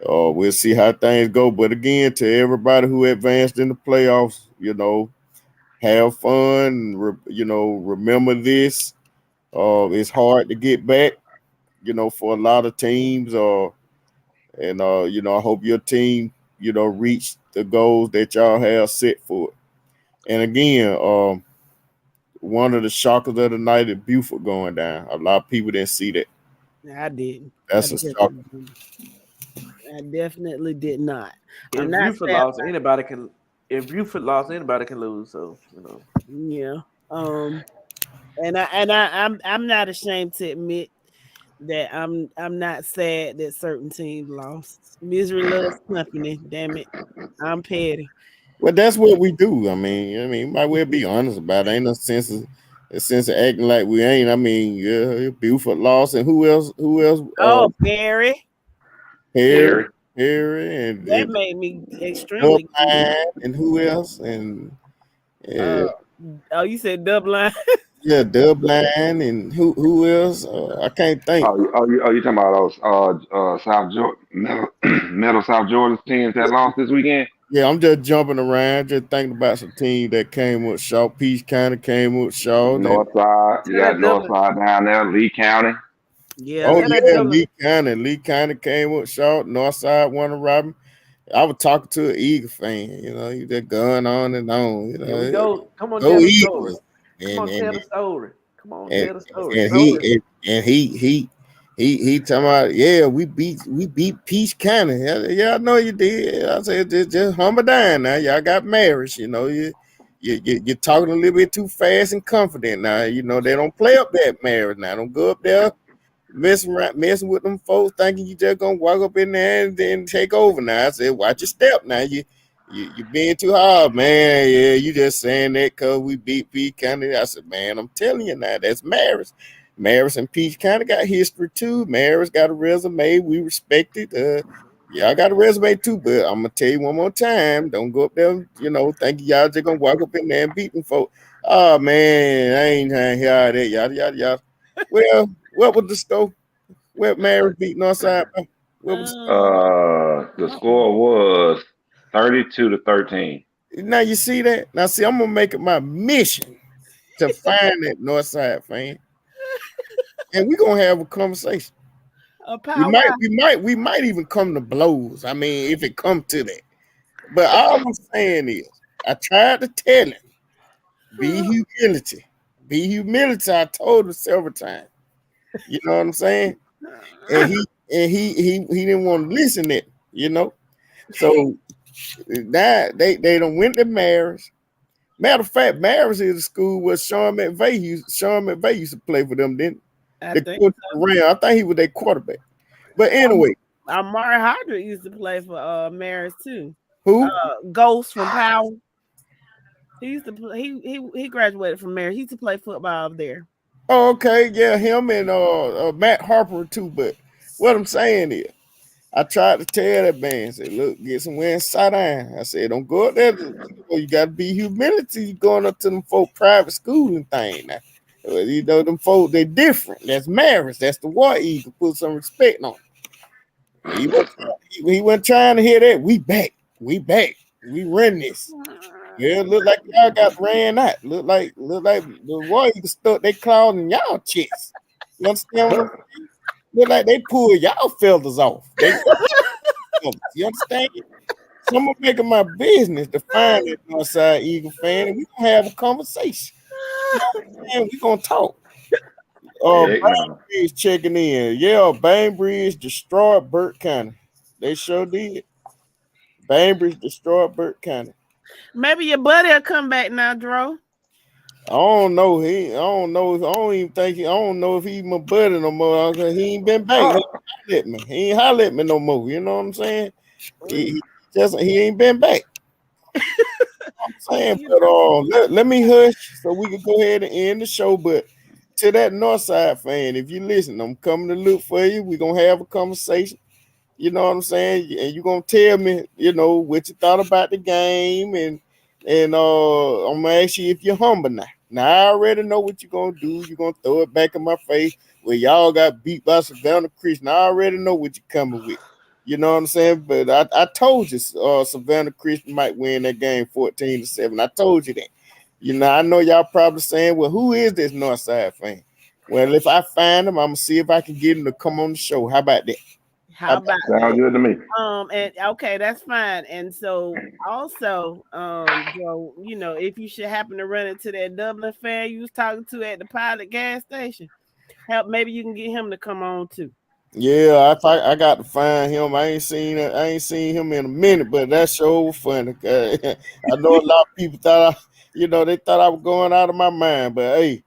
we'll see how things go. But again, to everybody who advanced in the playoffs, have fun. Remember this. It's hard to get back, for a lot of teams. And I hope your team, reach the goals that y'all have set for it. And again, one of the shockers of the night is Buford going down. A lot of people didn't see that. I didn't. That's a shocker. I definitely did not. If Buford lost, anybody can if Buford lost, anybody can lose. So Yeah. I'm not ashamed to admit that I'm not sad that certain teams lost. Misery loves company. Damn it, I'm petty. Well, that's what we do. I mean, might well be honest about it. Ain't no sense of acting like we ain't. I mean, yeah, Buford lost, and who else? Who else? Oh, Perry, Harry, Gary. that and made me extremely good. Dubline, and who else? And Uh, oh, you said double line. yeah, Dubline, and who else? I can't think. You talking about those South Georgia Metal South Georgia teams that lost this weekend? Yeah, I'm just jumping around, just thinking about some team that came with Shaw. Peach County came with Shaw. Then North side, you tell got that North double. side down there, Lee County. Yeah, oh Tell that yeah, double. Lee County came with Shaw. Northside won a Robin. I was talking to an Eagle fan, you just going on and on, Here we go. Come on, go tell the story. Eagles. Come on, tell the story. Come on, And tell the story. and Go ahead. he talking about, yeah, we beat Peach County. Yeah, I know you did. I said, just humble down now. Y'all got marriage, you're talking a little bit too fast and confident now. They don't play up that marriage now. Don't go up there messing with them folks, thinking you just gonna walk up in there and then take over. Now I said, watch your step. Now you being too hard, man. Yeah, you just saying that because we beat Peach County. I said, man, I'm telling you now, that's Maris. Maris and Peach County got history too. Maris got a resume. We respect it. Y'all got a resume too, but I'm gonna tell you one more time, don't go up there, thinking y'all just gonna walk up in there and beat them folks. Oh man, I ain't trying to hear all that, yada yada yada. Well, what was the score? What Maris beat Northside? What was The score was 32-13. Now you see that? Now see, I'm gonna make it my mission to find that Northside fan, and we're gonna have a conversation. We might even come to blows. I mean, if it come to that. But all I'm saying is, I tried to tell him, be humility. Be humility. I told him several times. You know what I'm saying? And he didn't want to listen to it, So that they don't went to Maris. Matter of fact, Maris is a school where Sean McVay used to play for them, didn't he? I think he was their quarterback. But anyway, Amari Hardrick used to play for Maris too. Who? Ghost from Powell. He used to play, he graduated from Maris. He used to play football up there. Oh, okay, yeah, him and Matt Harper too. But what I'm saying is, I tried to tell that man, say, look, get somewhere and sit down. I said, don't go up there. You got to be humility. You going up to them folk private schooling thing now. Them folk, they different. That's Maris. That's the War Eagle. Put some respect on it. He wasn't trying to hear that. We back. We run this. Yeah, look like y'all got ran out. Look like the War Eagle stuck their claws in y'all chest. You understand what I'm saying? Look like they pull y'all feathers off. You understand? So I'm gonna make it my business to find that Northside Eagle fan, and we gonna have a conversation. We gonna talk. Bainbridge checking in. Yeah, Bainbridge destroyed Burke County. They sure did. Bainbridge destroyed Burke County. Maybe your buddy will come back now, Dro. I don't know. I don't know if he's my buddy no more. He ain't been back. He ain't holler at me no more. You know what I'm saying? He ain't been back. I'm saying, but let me hush so we can go ahead and end the show. But to that Northside fan, if you listen, I'm coming to look for you. We're gonna have a conversation. You know what I'm saying? And you're gonna tell me, what you thought about the game, and I'm gonna ask you if you're humble now. Now I already know what you're gonna do. You're gonna throw it back in my face where y'all got beat by Savannah Christian. I already know what you're coming with. You know what I'm saying? But I told you Savannah Christian might win that game 14-7. I told you that. I know y'all probably saying, well, who is this Northside fan? Well, if I find him, I'm gonna see if I can get him to come on the show. How about that? How about that? Sounds good to me. And okay, that's fine. And so also, Joe, if you should happen to run into that Dublin fan you was talking to at the Pilot gas station, maybe you can get him to come on too. Yeah, I got to find him. I ain't seen him in a minute, but that show was funny. I know a lot of people thought they thought I was going out of my mind, but hey,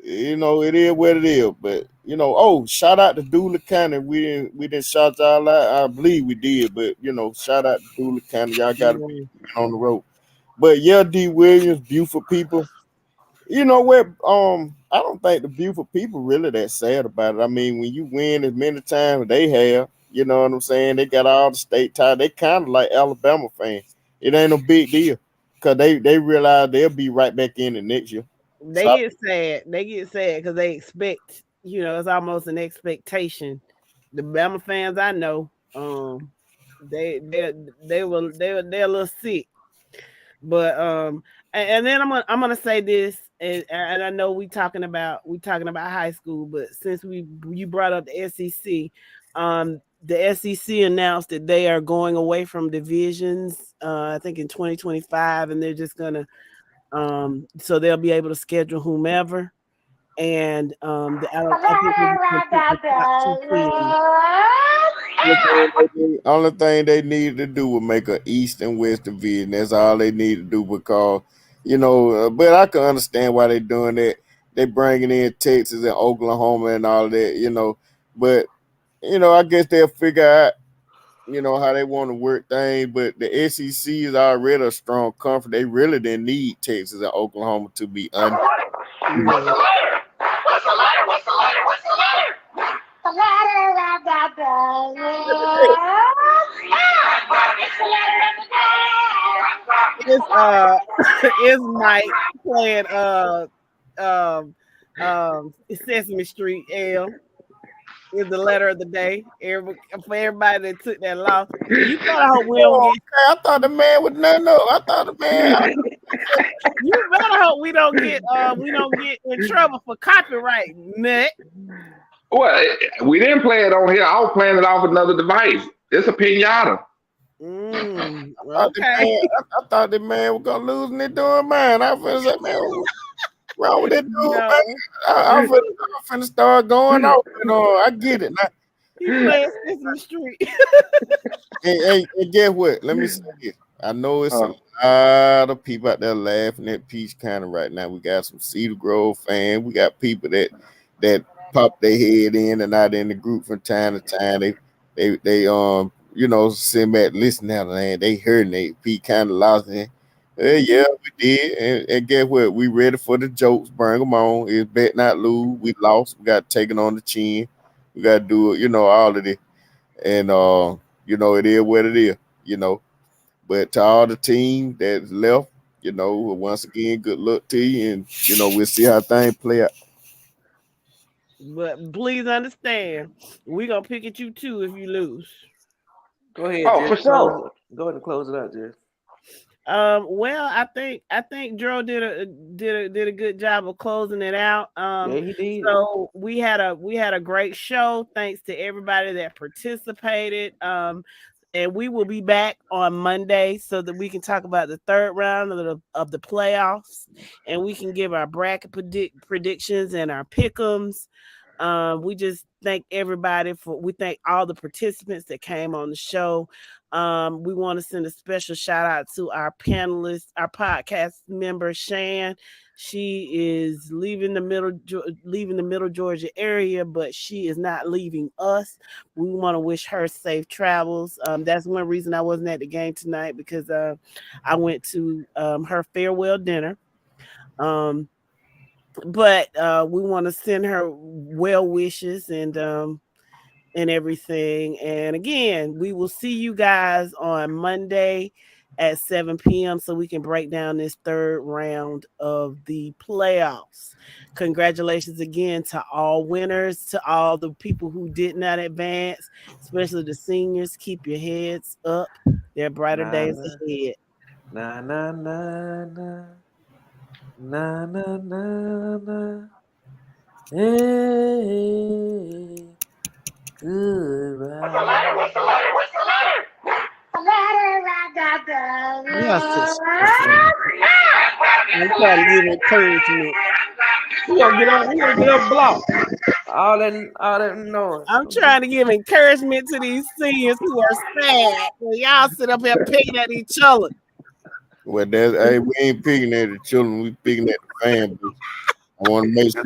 it is what it is. But shout out to Dooley County. We didn't shout y'all out. I believe we did, but shout out to Dooley County. Y'all got to be on the road. But yeah, D. Williams, Beaufort people. You know what? I don't think the Beaufort people really that sad about it. I mean, when you win as many times as they have, you know what I'm saying? They got all the state ties. They kind of like Alabama fans. It ain't no big deal because they realize they'll be right back in the next year. They get sad. They get sad because they expect. It's almost an expectation. The Bama fans I know, they're a little sick. But and then I'm gonna say this, and I know we talking about high school, but since you brought up the SEC, the SEC announced that they are going away from divisions. I think in 2025, and they're just gonna so they'll be able to schedule whomever. And I think they're just gonna pick the top 2 teams. Only thing they needed to do was make an East and West division. That's all they need to do because, but I can understand why they're doing that. They bringing in Texas and Oklahoma and all that, but, I guess they'll figure out, how they want to work things. But the SEC is already a strong conference. They really didn't need Texas and Oklahoma to be under. What's the letter? The letter of the It's Mike playing Sesame Street. L is the letter of the day. For everybody that took that loss, you better hope we don't get. I thought the man was nothing up. I thought the man. You better hope we don't get in trouble for copyright, nut. Well, we didn't play it on here. I was playing it off another device. It's a pinata. Okay. I thought the man was gonna lose and they doing mine. I was like, man, what's wrong with that dude, man? I'm finna start going off. I get it now. He plays Sesame Street. Hey, guess what? Let me say this. I know it's a lot of people out there laughing at Peach County right now. We got some Cedar Grove fans. We got people that pop their head in and out in the group from time to time. They sit back, listen now, man. They heard they Peach County lost it. Yeah, we did. And guess what? We ready for the jokes. Bring them on. It's bet not lose. We lost. We got taken on the chin. We got to do it, all of it. And, it is what it is, But to all the team that's left, once again, good luck to you. And, we'll see how things play out. But please understand, we're going to pick at you too if you lose. Go ahead, Jeff. For sure. Go ahead and close it out, Jeff. Well, I think Dro did a good job of closing it out. Yeah, he did. So we had a great show. Thanks to everybody that participated. And we will be back on Monday so that we can talk about the third round of the playoffs, and we can give our bracket predictions and our pick'ems. We just thank everybody we thank all the participants that came on the show. We want to send a special shout out to our panelist, our podcast member, Shan. She is leaving the middle Georgia area, but she is not leaving us. We want to wish her safe travels. That's one reason I wasn't at the game tonight, because I went to her farewell dinner. But we want to send her well wishes and everything. And again, we will see you guys on Monday at 7 p.m. so we can break down this third round of the playoffs. Congratulations again to all winners, to all the people who did not advance, especially the seniors. Keep your heads up. There are brighter days ahead. Na na na na na na na na. Hey, goodbye. What's the letter? The letter of the I'm trying to give encouragement. He gonna get up block. All that noise. I'm trying to give encouragement to these seniors who are sad. Well, y'all sit up here picking at each other. Well, hey, we ain't picking at the children. We picking at the fan base. I want to make sure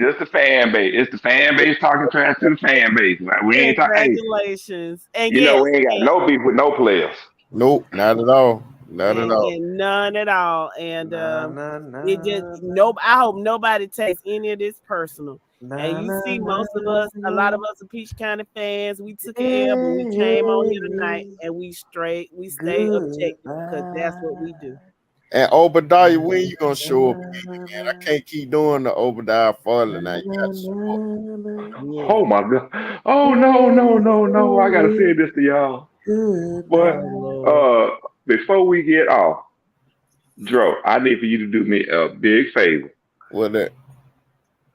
just the fan base. It's the fan base talking trash to the fan base. Like, we ain't talking. Congratulations. And we ain't got no beef with no players. Nope, not at all. Not at all. And none at all. And it just I hope nobody takes any of this personal. And you see, most of us, a lot of us are Peach County fans. We took an L, but we came on here tonight and we stayed objective because that's what we do. And Obadiah, when you gonna show up again, man? I can't keep doing the Obadiah Farley now. You gotta show up. Oh my God! Oh no! I gotta say this to y'all. But before we get off, Dro, I need for you to do me a big favor. What that?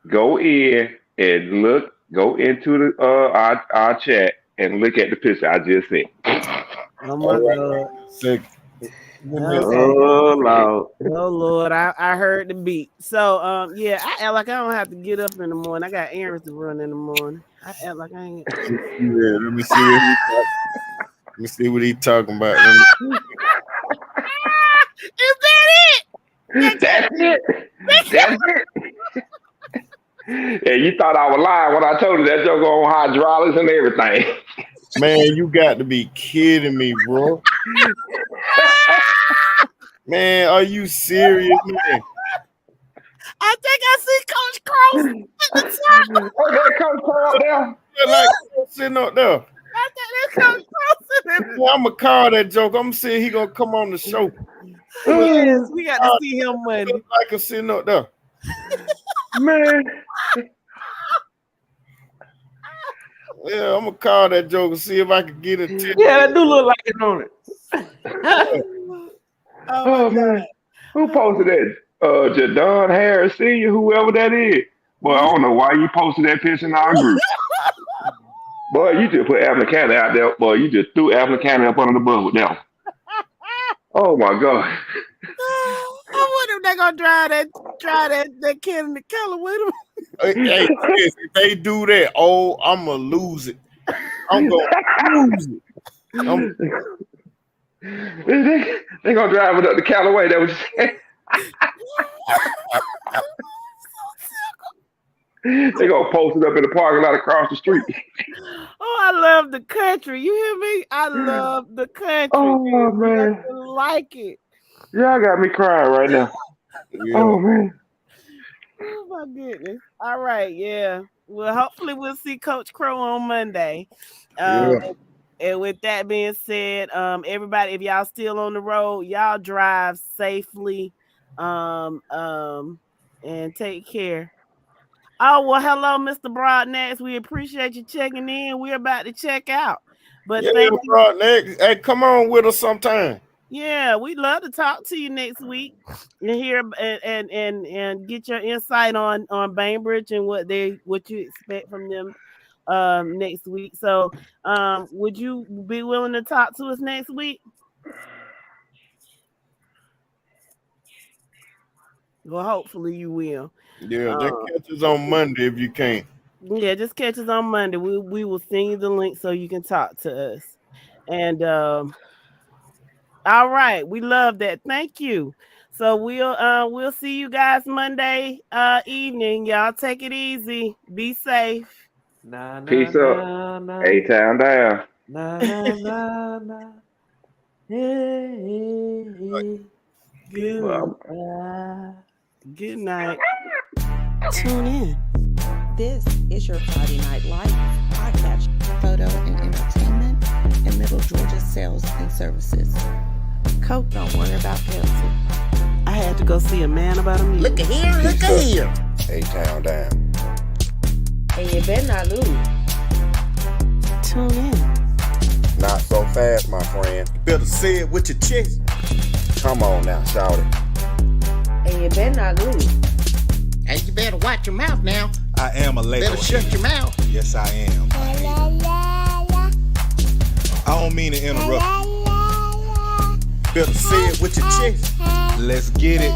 Go in and go into the our chat and look at the picture I just sent. Oh my God. Sick. Oh Lord, I heard the beat. So I act like I don't have to get up in the morning. I got errands to run in the morning. I act like I ain't. Yeah, let me see what he talking about. Is that it? That's it. That's it. Yeah, you thought I was lying when I told you that joke on hydraulics and everything. Man, you got to be kidding me, bro. Man, are you serious, man? I think I see Coach Crow at the top. Oh, that Coach Crow there. Like sitting up there. I think that's Coach Crow sitting there. I'm gonna call that joke. I'm saying he gonna come on the show. Yes, we got to see him Monday. Like him sitting up there. Man. Yeah, I'm gonna call that joke and see if I can get it. Yeah, that do look like it on it. Oh man, who posted that? Jadon Harris Sr., whoever that is. Boy, I don't know why you posted that picture in our group. Boy, you just put Appleton County out there. Boy, you just threw Appleton County up under the bus with that one. Oh my God. I wonder if they're gonna drive that can in the color with them. Hey, if they do that, I'm gonna lose it. I'm gonna lose it. They gonna drive it up to Callaway. That was you saying. They gonna post it up in the parking lot across the street. Oh, I love the country. You hear me? I love the country. Oh man, I like it. Y'all got me crying right now. Yeah. Oh man. Oh my goodness. All right, yeah. Well, hopefully we'll see Coach Crow on Monday. And with that being said, everybody, if y'all still on the road, y'all drive safely, and take care. Oh, well, hello, Mr. Broadnax. We appreciate you checking in. We're about to check out. But thank you. Broadnax, hey, come on with us sometime. Yeah, we'd love to talk to you next week and hear and get your insight on Bainbridge and what you expect from them next week. So would you be willing to talk to us next week? Well, hopefully you will. Yeah, just catch us on Monday if you can. Yeah, just catch us on Monday. We will send you the link so you can talk to us. And all right, we love that. Thank you. So we'll see you guys Monday evening. Y'all take it easy. Be safe. Peace up. A-Town down. Good night. Tune in. This is your Friday Night Live podcast, photo and entertainment, and Middle Georgia sales and services. Coke, don't worry about Pepsi. I had to go see a man about a meeting. Look at here, look at here. A-Town down. And you better not lose. Tune in. Not so fast, my friend. You better say it with your chest. Come on now, shout it. And you better not lose. And you better watch your mouth now. I am a Lego. Better shut your mouth. Yes, I am. I don't mean to interrupt you. Better say it with your chest. Let's get it.